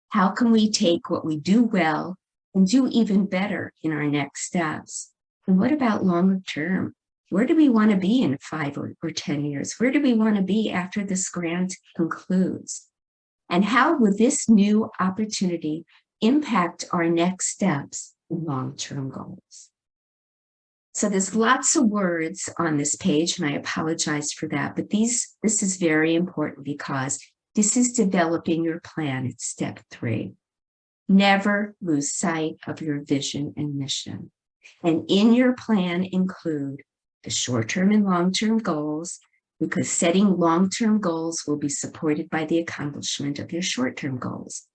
How can we take what we do well and do even better in our next steps? And what about longer term? Where do we want to be in 5 or 10 years? Where do we want to be after this grant concludes? And how will this new opportunity impact our next steps and long-term goals? So there's lots of words on this page, and I apologize for that, but this is very important because this is developing your plan at step 3. Never lose sight of your vision and mission. And in your plan include the short-term and long-term goals, because setting long-term goals will be supported by the accomplishment of your short-term goals.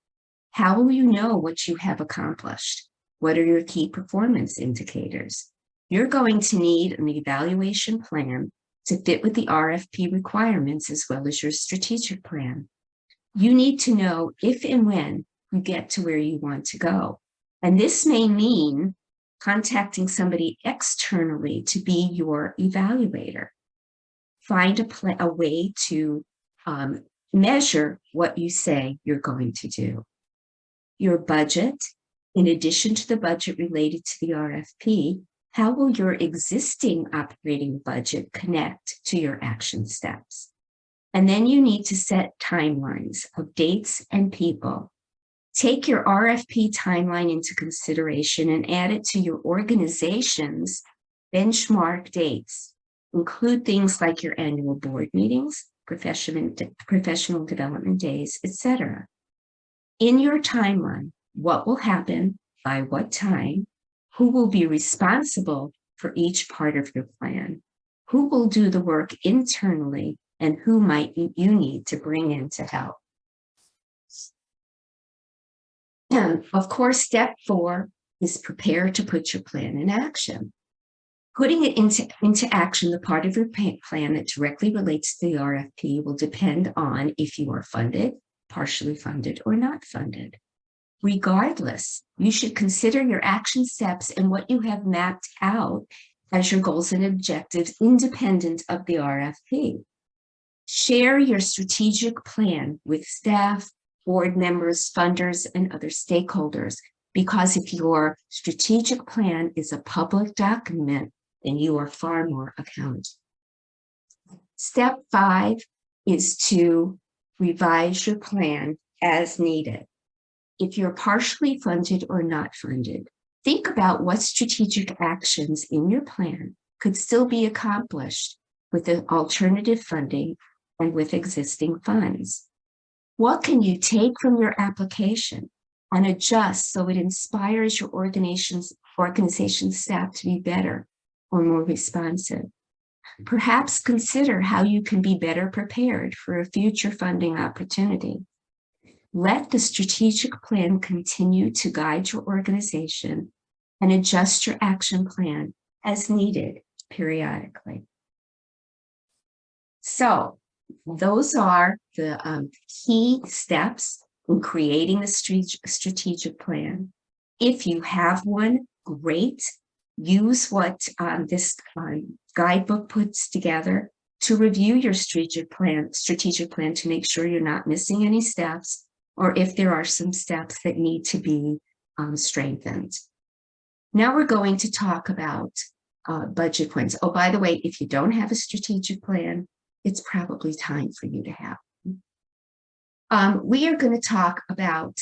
How will you know what you have accomplished? What are your key performance indicators? You're going to need an evaluation plan to fit with the RFP requirements as well as your strategic plan. You need to know if and when you get to where you want to go. And this may mean contacting somebody externally to be your evaluator. Find a way to measure what you say you're going to do. Your budget, in addition to the budget related to the RFP, how will your existing operating budget connect to your action steps? And then you need to set timelines of dates and people. Take your RFP timeline into consideration and add it to your organization's benchmark dates. Include things like your annual board meetings, professional development days, etc. In your timeline, what will happen, by what time, who will be responsible for each part of your plan, who will do the work internally, and who might you need to bring in to help. And of course, step 4 is prepare to put your plan in action. Putting it into action, the part of your plan that directly relates to the RFP will depend on if you are funded, partially funded, or not funded. Regardless, you should consider your action steps and what you have mapped out as your goals and objectives independent of the RFP. Share your strategic plan with staff, board members, funders, and other stakeholders, because if your strategic plan is a public document, then you are far more accountable. Step 5 is to revise your plan as needed. If you're partially funded or not funded, think about what strategic actions in your plan could still be accomplished with the alternative funding and with existing funds. What can you take from your application and adjust so it inspires your organization staff to be better or more responsive? Perhaps consider how you can be better prepared for a future funding opportunity. Let the strategic plan continue to guide your organization and adjust your action plan as needed periodically. So those are the key steps in creating the strategic plan. If you have one, great. Use what this guidebook puts together to review your strategic plan to make sure you're not missing any steps, or if there are some steps that need to be strengthened. Now we're going to talk about budget points. Oh, by the way, if you don't have a strategic plan, it's probably time for you to have. We are going to talk about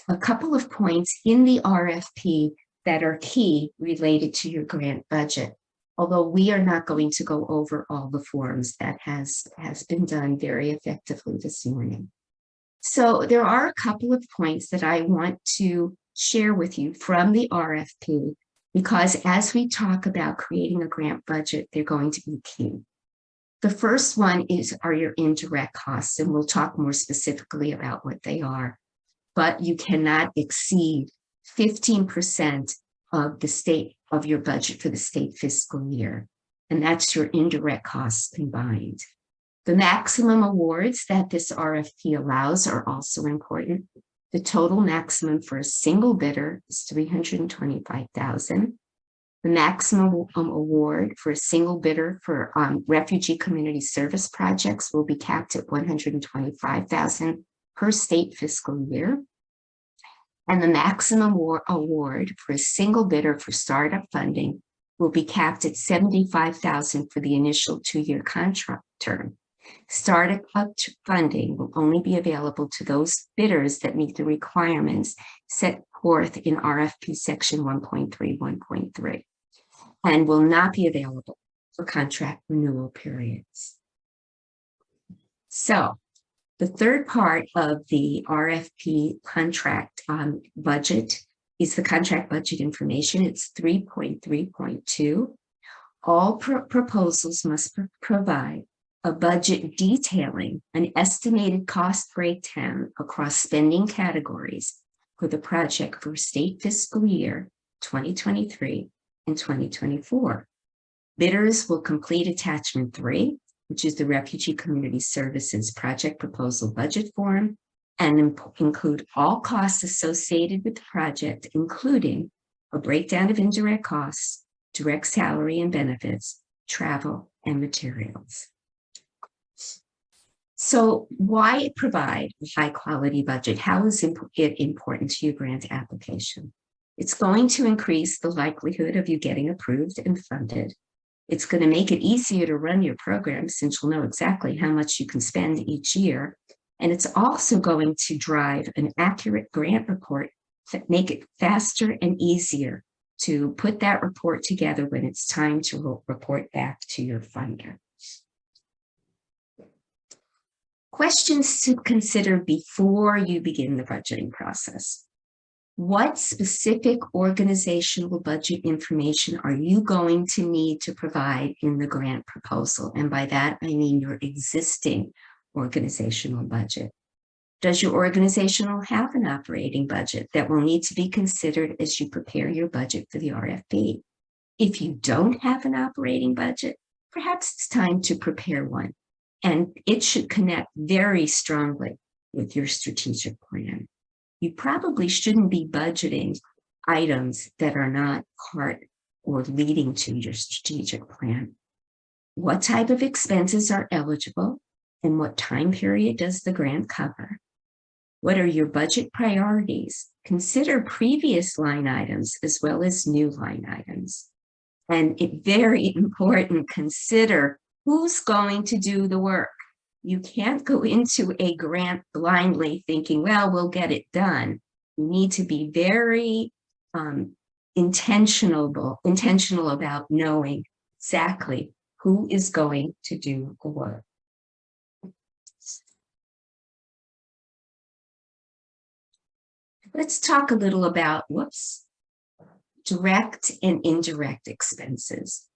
a couple of points in the RFP that are key related to your grant budget. although we are not going to go over all the forms. That has been done very effectively this morning. So there are a couple of points that I want to share with you from the RFP, because as we talk about creating a grant budget, they're going to be key. The first one are your indirect costs, and we'll talk more specifically about what they are. But you cannot exceed 15% of your budget for the state fiscal year, and that's your indirect costs combined. The maximum awards that this RFP allows are also important. The total maximum for a single bidder is $325,000. The maximum award for a single bidder for refugee community service projects will be capped at $125,000 per state fiscal year. And the maximum award for a single bidder for startup funding will be capped at $75,000 for the initial 2-year contract term. Startup funding will only be available to those bidders that meet the requirements set forth in RFP section 1.3, and will not be available for contract renewal periods. So the third part of the RFP contract budget is the contract budget information. It's 3.3.2. All proposals must provide a budget detailing an estimated cost breakdown across spending categories for the project for state fiscal year 2023 and 2024. Bidders will complete attachment 3, which is the Refugee Community Services Project Proposal Budget Form, and include all costs associated with the project, including a breakdown of indirect costs, direct salary and benefits, travel, and materials. So why provide a high quality budget? How is it important to your grant application? It's going to increase the likelihood of you getting approved and funded. It's going to make it easier to run your program since you'll know exactly how much you can spend each year. And it's also going to drive an accurate grant report that make it faster and easier to put that report together when it's time to report back to your funder. Questions to consider before you begin the budgeting process. What specific organizational budget information are you going to need to provide in the grant proposal? And by that, I mean your existing organizational budget. Does your organization have an operating budget that will need to be considered as you prepare your budget for the RFP? If you don't have an operating budget, perhaps it's time to prepare one. And it should connect very strongly with your strategic plan. You probably shouldn't be budgeting items that are not part or leading to your strategic plan. What type of expenses are eligible, and what time period does the grant cover? What are your budget priorities? Consider previous line items as well as new line items. And it's very important, consider who's going to do the work. You can't go into a grant blindly thinking, well, we'll get it done. You need to be very intentional about knowing exactly who is going to do the work. Let's talk a little about, direct and indirect expenses.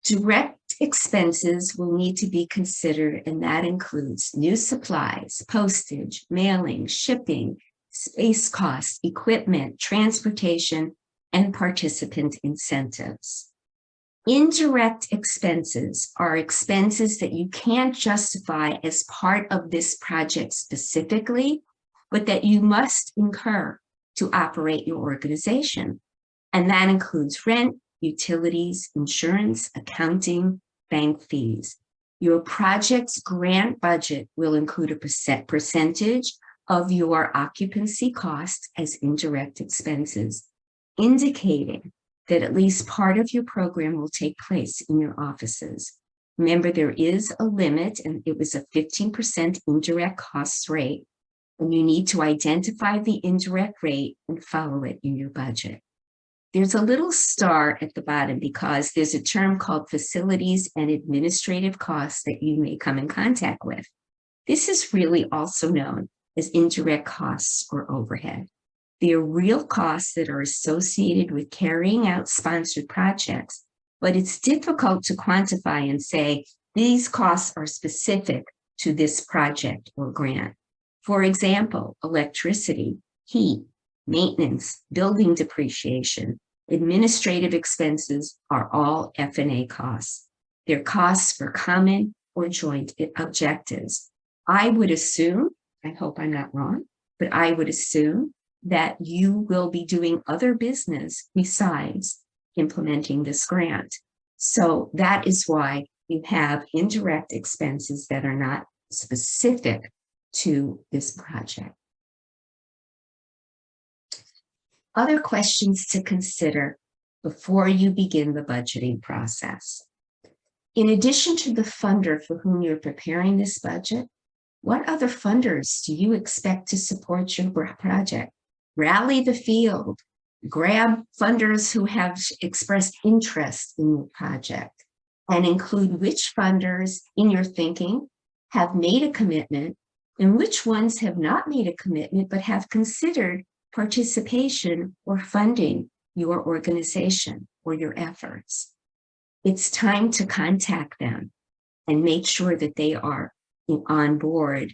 Direct expenses will need to be considered, and that includes new supplies, postage, mailing, shipping, space costs, equipment, transportation, and participant incentives. Indirect expenses are expenses that you can't justify as part of this project specifically, but that you must incur to operate your organization. And that includes rent, utilities, insurance, accounting, bank fees. Your project's grant budget will include a percentage of your occupancy costs as indirect expenses, indicating that at least part of your program will take place in your offices. Remember, there is a limit, and it was a 15% indirect cost rate, and you need to identify the indirect rate and follow it in your budget. There's a little star at the bottom because there's a term called facilities and administrative costs that you may come in contact with. This is really also known as indirect costs or overhead. They are real costs that are associated with carrying out sponsored projects, but it's difficult to quantify and say these costs are specific to this project or grant. For example, electricity, heat, maintenance, building depreciation, administrative expenses are all F&A costs. They're costs for common or joint objectives. I would assume, I hope I'm not wrong, but I would assume that you will be doing other business besides implementing this grant. So that is why you have indirect expenses that are not specific to this project. Other questions to consider before you begin the budgeting process. In addition to the funder for whom you're preparing this budget, what other funders do you expect to support your project? Rally the field, grab funders who have expressed interest in your project, and include which funders in your thinking have made a commitment and which ones have not made a commitment but have considered participation or funding your organization or your efforts. It's time to contact them and make sure that they are on board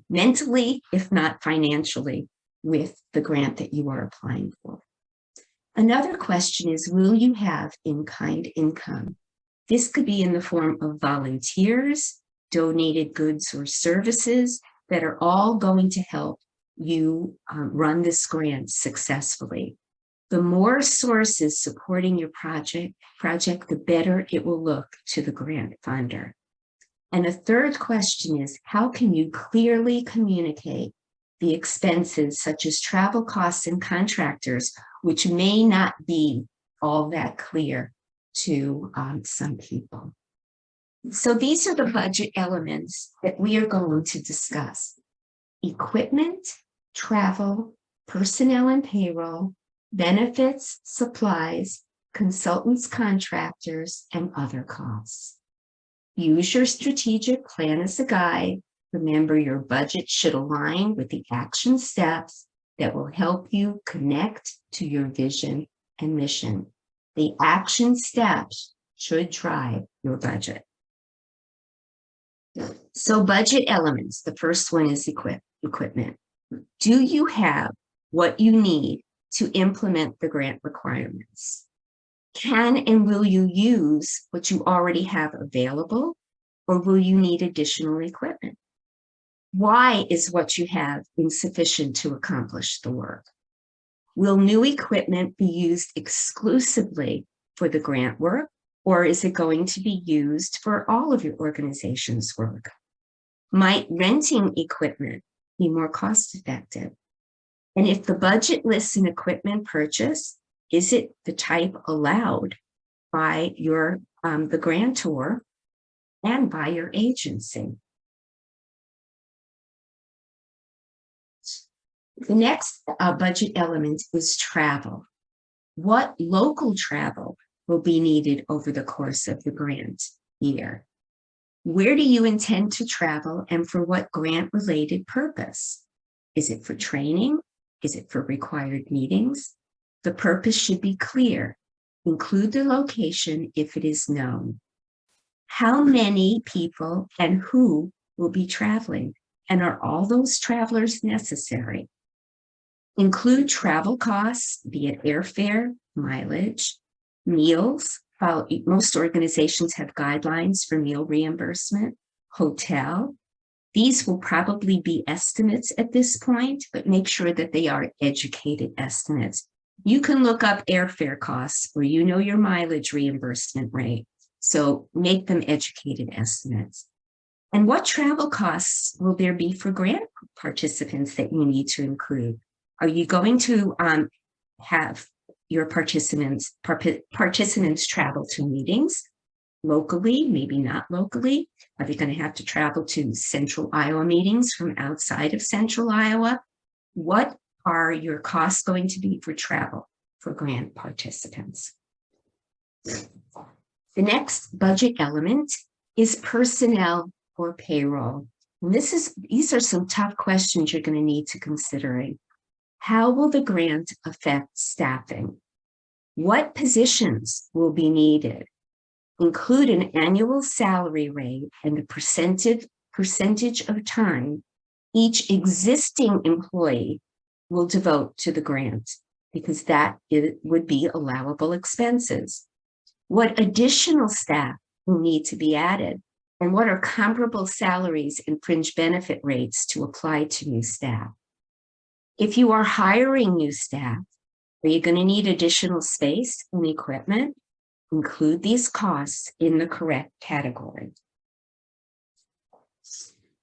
mentally, if not financially, with the grant that you are applying for. Another question is, will you have in-kind income? This could be in the form of volunteers, donated goods or services that are all going to help you run this grant successfully. The more sources supporting your project, the better it will look to the grant funder. And a third question is, how can you clearly communicate the expenses such as travel costs and contractors, which may not be all that clear to some people. So these are the budget elements that we are going to discuss: equipment, travel, personnel and payroll, benefits, supplies, consultants, contractors, and other costs. Use your strategic plan as a guide. Remember, your budget should align with the action steps that will help you connect to your vision and mission. The action steps should drive your budget. So budget elements, the first one is equipment. Do you have what you need to implement the grant requirements? Can and will you use what you already have available, or will you need additional equipment? Why is what you have insufficient to accomplish the work? Will new equipment be used exclusively for the grant work, or is it going to be used for all of your organization's work? Might renting equipment be more cost effective? And if the budget lists an equipment purchase, is it the type allowed by your the grantor and by your agency? The next budget element is travel. What local travel will be needed over the course of the grant year? Where do you intend to travel, and for what grant-related purpose? Is it for training? Is it for required meetings? The purpose should be clear. Include the location if it is known. How many people and who will be traveling? And are all those travelers necessary? Include travel costs, be it airfare, mileage, meals. Most organizations have guidelines for meal reimbursement, hotel. These will probably be estimates at this point, but make sure that they are educated estimates. You can look up airfare costs, or you know your mileage reimbursement rate, so make them educated estimates. And what travel costs will there be for grant participants that you need to include? Are you going to have your participants travel to meetings locally, maybe not locally? Are they going to have to travel to Central Iowa meetings from outside of Central Iowa? What are your costs going to be for travel? for grant participants. The next budget element is personnel or payroll. And these are some tough questions you're going to need to consider. How will the grant affect staffing? What positions will be needed? Include an annual salary rate and the percentage of time each existing employee will devote to the grant, because that would be allowable expenses. What additional staff will need to be added, and what are comparable salaries and fringe benefit rates to apply to new staff? If you are hiring new staff, are you going to need additional space and equipment? Include these costs in the correct category.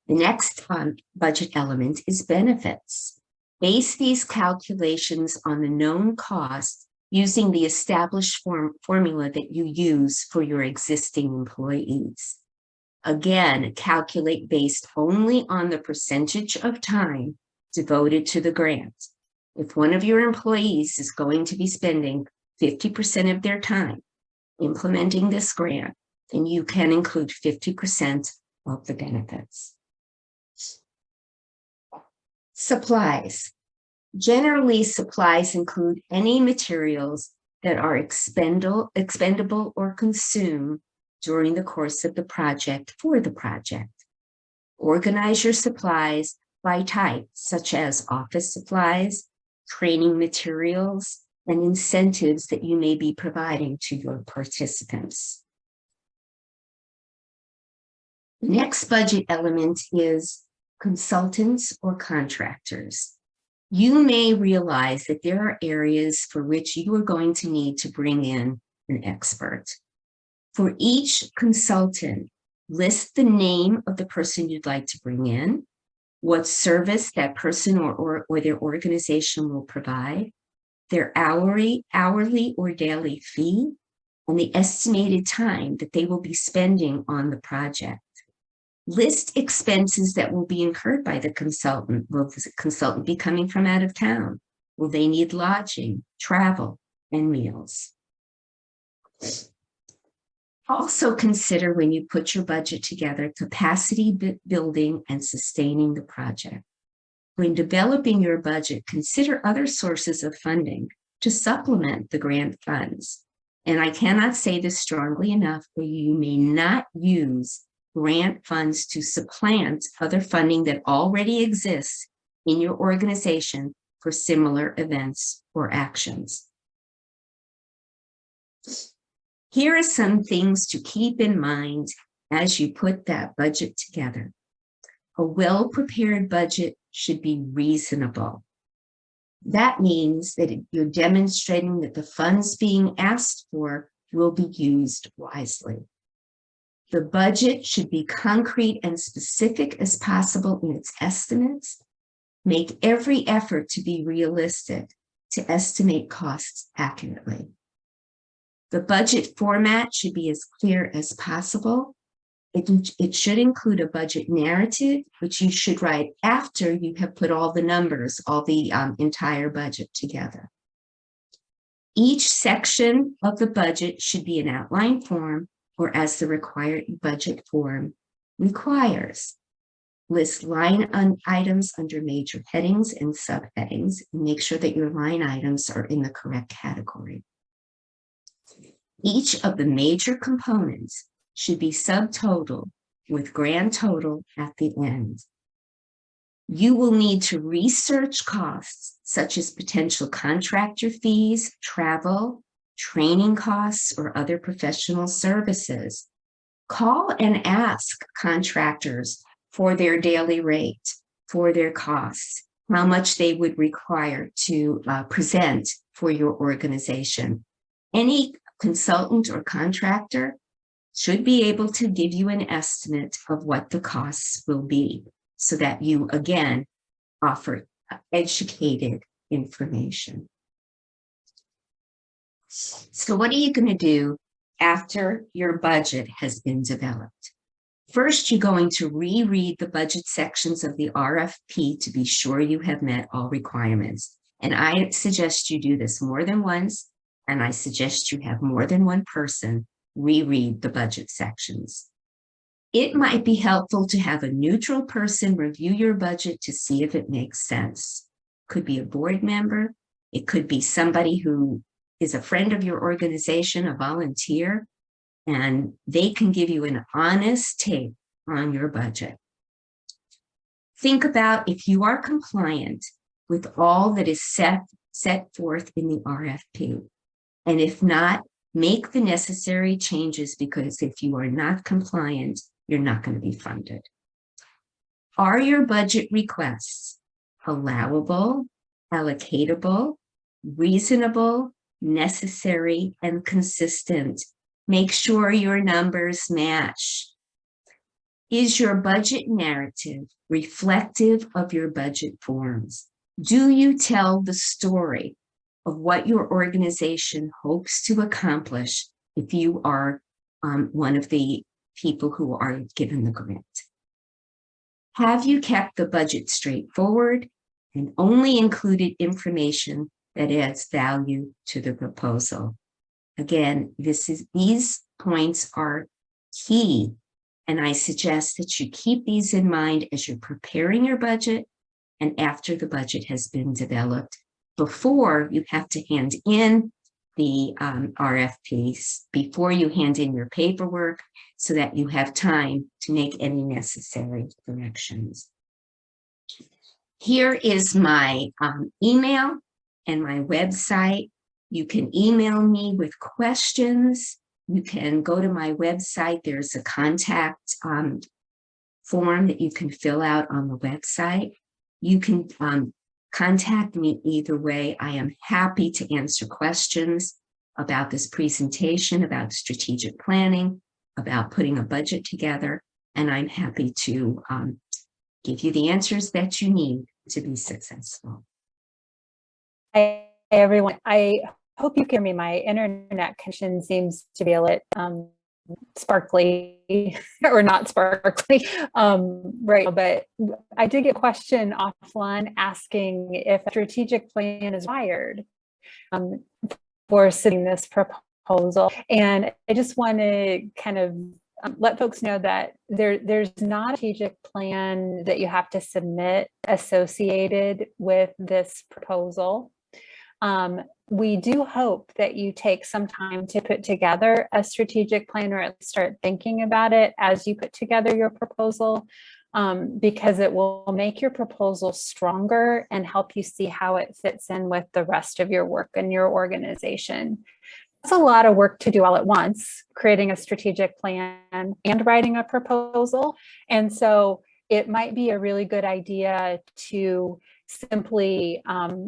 The next budget element is benefits. Base these calculations on the known cost using the established formula that you use for your existing employees. Again, calculate based only on the percentage of time devoted to the grant. If one of your employees is going to be spending 50% of their time implementing this grant, then you can include 50% of the benefits. Supplies. Generally, supplies include any materials that are expendable or consumed during the course of the project for the project. Organize your supplies by type, such as office supplies, training materials, and incentives that you may be providing to your participants. The next budget element is consultants or contractors. You may realize that there are areas for which you are going to need to bring in an expert. For each consultant, list the name of the person you'd like to bring in, what service that person or their organization will provide, their hourly or daily fee, and the estimated time that they will be spending on the project. List expenses that will be incurred by the consultant. Will the consultant be coming from out of town? Will they need lodging, travel, and meals? Also consider, when you put your budget together, capacity building and sustaining the project. When developing your budget, consider other sources of funding to supplement the grant funds. And I cannot say this strongly enough, but you may not use grant funds to supplant other funding that already exists in your organization for similar events or actions. Here are some things to keep in mind as you put that budget together. A well-prepared budget should be reasonable. That means that you're demonstrating that the funds being asked for will be used wisely. The budget should be concrete and specific as possible in its estimates. Make every effort to be realistic, to estimate costs accurately. The budget format should be as clear as possible. It should include a budget narrative, which you should write after you have put all the numbers, all the entire budget together. Each section of the budget should be an outline form, or as the required budget form requires. List line items under major headings and subheadings, and make sure that your line items are in the correct category. Each of the major components should be subtotaled with grand total at the end. You will need to research costs such as potential contractor fees, travel, training costs, or other professional services. Call and ask contractors for their daily rate, for their costs, how much they would require to present for your organization. Any consultant or contractor should be able to give you an estimate of what the costs will be, so that you, again, offer educated information. So what are you going to do after your budget has been developed? First, you're going to reread the budget sections of the RFP to be sure you have met all requirements. And I suggest you do this more than once, and I suggest you have more than one person reread the budget sections. It might be helpful to have a neutral person review your budget to see if it makes sense. Could be a board member. It could be somebody who is a friend of your organization, a volunteer, and they can give you an honest take on your budget. Think about if you are compliant with all that is set forth in the RFP. And if not, make the necessary changes, because if you are not compliant, you're not going to be funded. Are your budget requests allowable, allocatable, reasonable, necessary, and consistent? Make sure your numbers match. Is your budget narrative reflective of your budget forms? Do you tell the story of what your organization hopes to accomplish if you are one of the people who are given the grant? Have you kept the budget straightforward and only included information that adds value to the proposal? Again, these points are key, and I suggest that you keep these in mind as you're preparing your budget and after the budget has been developed, before you have to hand in the RFPs, before you hand in your paperwork, so that you have time to make any necessary corrections. Here is my email and my website. You can email me with questions. You can go to my website. There's a contact form that you can fill out on the website. You can contact me either way. I am happy to answer questions about this presentation, about strategic planning, about putting a budget together, and I'm happy to give you the answers that you need to be successful. Hi, everyone. I hope you can hear me. My internet connection seems to be a little sparkly or not sparkly right, but I did get a question offline asking if a strategic plan is required for submitting this proposal, and I just want to kind of let folks know that there's not a strategic plan that you have to submit associated with this proposal. We do hope that you take some time to put together a strategic plan, or at least start thinking about it as you put together your proposal, because it will make your proposal stronger and help you see how it fits in with the rest of your work in your organization. It's a lot of work to do all at once, creating a strategic plan and writing a proposal. And so it might be a really good idea to simply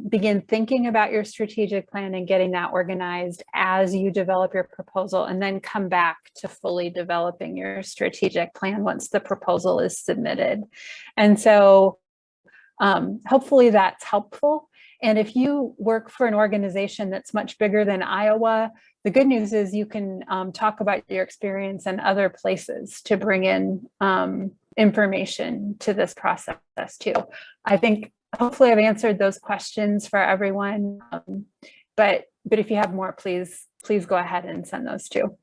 begin thinking about your strategic plan and getting that organized as you develop your proposal, and then come back to fully developing your strategic plan once the proposal is submitted. And so hopefully that's helpful. And if you work for an organization that's much bigger than Iowa, the good news is you can talk about your experience in other places to bring in information to this process too. I think hopefully I've answered those questions for everyone, but if you have more, please go ahead and send those too.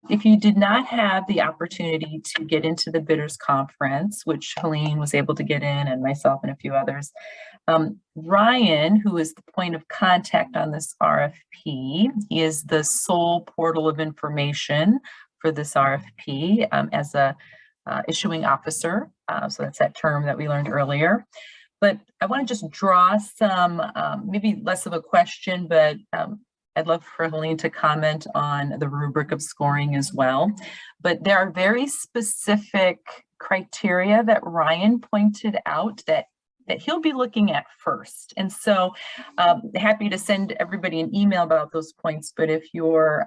If you did not have the opportunity to get into the bidders conference, which Helene was able to get in, and myself and a few others, Ryan, who is the point of contact on this RFP, he is the sole portal of information for this RFP as a issuing officer. So that's that term that we learned earlier. But I want to just draw some, maybe less of a question, but I'd love for Helene to comment on the rubric of scoring as well. But there are very specific criteria that Ryan pointed out that he'll be looking at first. And so happy to send everybody an email about those points. But if you're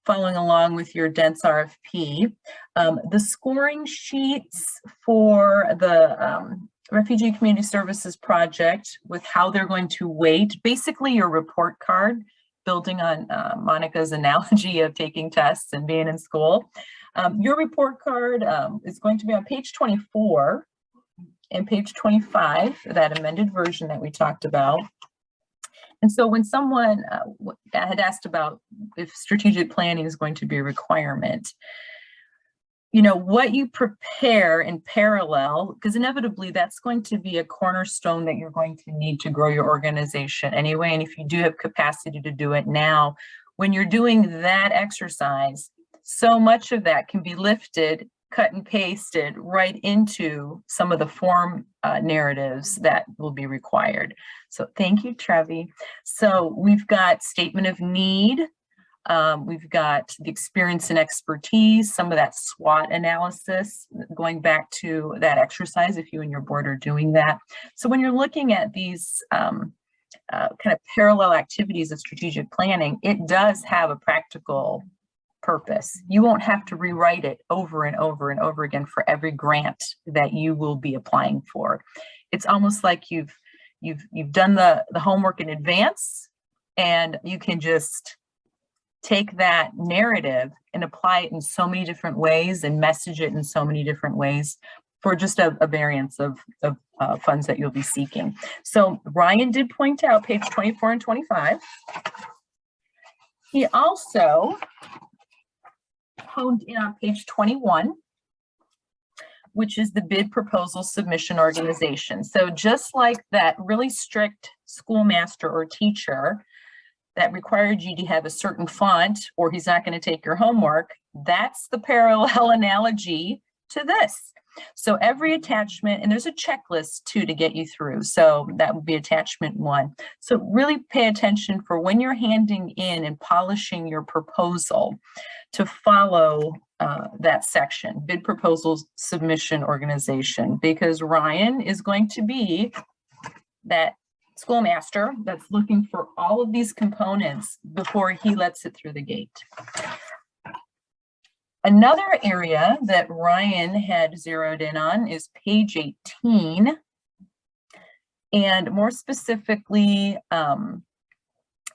following along with your dense RFP, the scoring sheets for the Refugee Community Services project, with how they're going to weight, basically your report card, building on Monica's analogy of taking tests and being in school. Your report card is going to be on page 24 and page 25, that amended version that we talked about. And so when someone had asked about if strategic planning is going to be a requirement, you know, what you prepare in parallel, because inevitably that's going to be a cornerstone that you're going to need to grow your organization anyway. And if you do have capacity to do it now, when you're doing that exercise, so much of that can be lifted, cut and pasted right into some of the form narratives that will be required. So thank you, Trevi. So we've got statement of need. We've got the experience and expertise, some of that SWOT analysis, going back to that exercise if you and your board are doing that. So when you're looking at these kind of parallel activities of strategic planning, it does have a practical purpose. You won't have to rewrite it over and over and over again for every grant that you will be applying for. It's almost like you've done the homework in advance, and you can just take that narrative and apply it in so many different ways and message it in so many different ways for just a variance of funds that you'll be seeking. So Ryan did point out page 24 and 25. He also honed in on page 21, which is the bid proposal submission organization. So just like that really strict schoolmaster or teacher that required you to have a certain font or he's not going to take your homework, that's the parallel analogy to this. So every attachment, and there's a checklist too to get you through. So that would be attachment 1. So really pay attention for when you're handing in and polishing your proposal to follow that section, bid proposals submission organization, because Ryan is going to be that schoolmaster that's looking for all of these components before he lets it through the gate. Another area that Ryan had zeroed in on is page 18. And more specifically,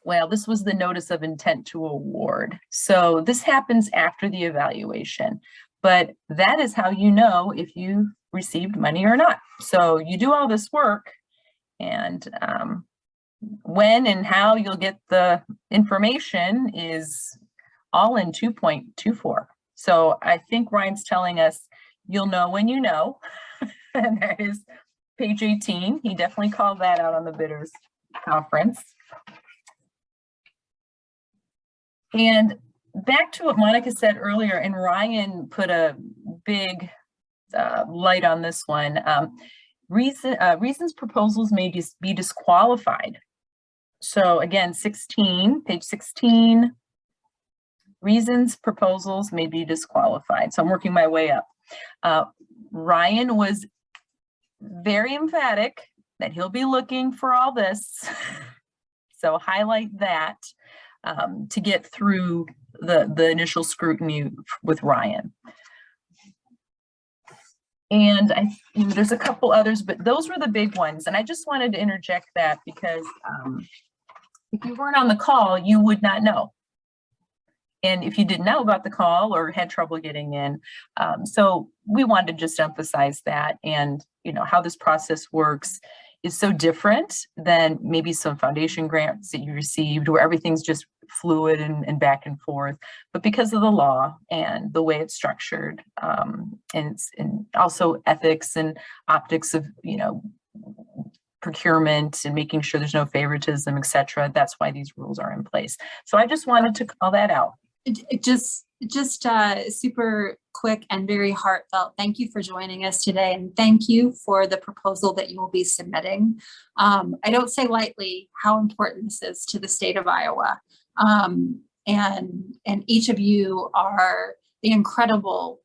well, this was the notice of intent to award. So this happens after the evaluation, but that is how you know if you received money or not. So you do all this work, and when and how you'll get the information is all in 2.24. So I think Ryan's telling us you'll know when you know, and that is page 18. He definitely called that out on the bidders conference. And back to what Monica said earlier, and Ryan put a big light on this one. Reasons proposals may be disqualified. So again, page 16, reasons proposals may be disqualified. So I'm working my way up. Ryan was very emphatic that he'll be looking for all this. So highlight that to get through the initial scrutiny with Ryan. And there's a couple others, but those were the big ones. And I just wanted to interject that because if you weren't on the call, you would not know. And if you didn't know about the call or had trouble getting in, so we wanted to just emphasize that, and how this process works is so different than maybe some foundation grants that you received where everything's just fluid and back and forth. But because of the law and the way it's structured, and also ethics and optics of procurement and making sure there's no favoritism, etc. That's why these rules are in place. So I just wanted to call that out. Just super quick and very heartfelt. Thank you for joining us today, and thank you for the proposal that you will be submitting. I don't say lightly how important this is to the state of Iowa, and each of you are the incredible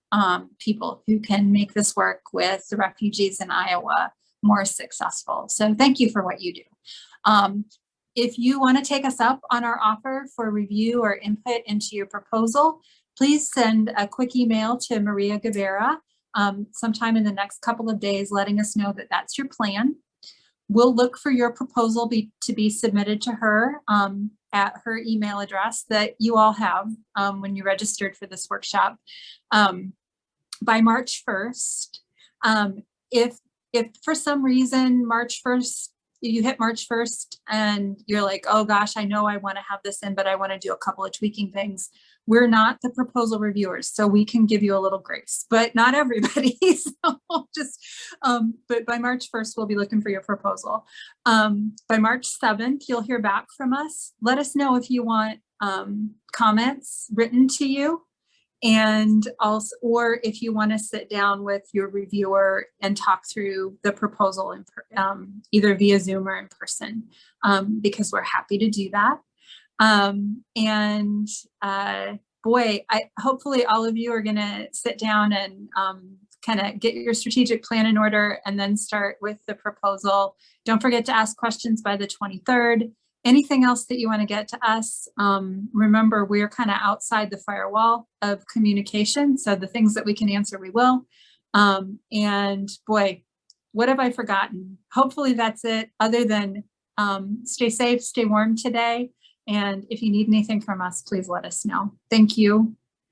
people who can make this work with the refugees in Iowa more successful. So thank you for what you do. If you want to take us up on our offer for review or input into your proposal, please send a quick email to Maria Guevara sometime in the next couple of days, letting us know that that's your plan. We'll look for your proposal to be submitted to her at her email address that you all have when you registered for this workshop. By March 1st, if for some reason March 1st, you hit March 1st and you're like, oh gosh, I know I want to have this in, but I want to do a couple of tweaking things. We're not the proposal reviewers, so we can give you a little grace, but not everybody. So just, but by March 1st, we'll be looking for your proposal. By March 7th, you'll hear back from us. Let us know if you want comments written to you. And also, or if you want to sit down with your reviewer and talk through the proposal in, either via Zoom or in person, because we're happy to do that. Boy, hopefully all of you are going to sit down and kind of get your strategic plan in order and then start with the proposal. Don't forget to ask questions by the 23rd. Anything else that you want to get to us, remember, we're kind of outside the firewall of communication. So the things that we can answer, we will. And boy, what have I forgotten? Hopefully that's it, other than stay safe, stay warm today. And if you need anything from us, please let us know. Thank you.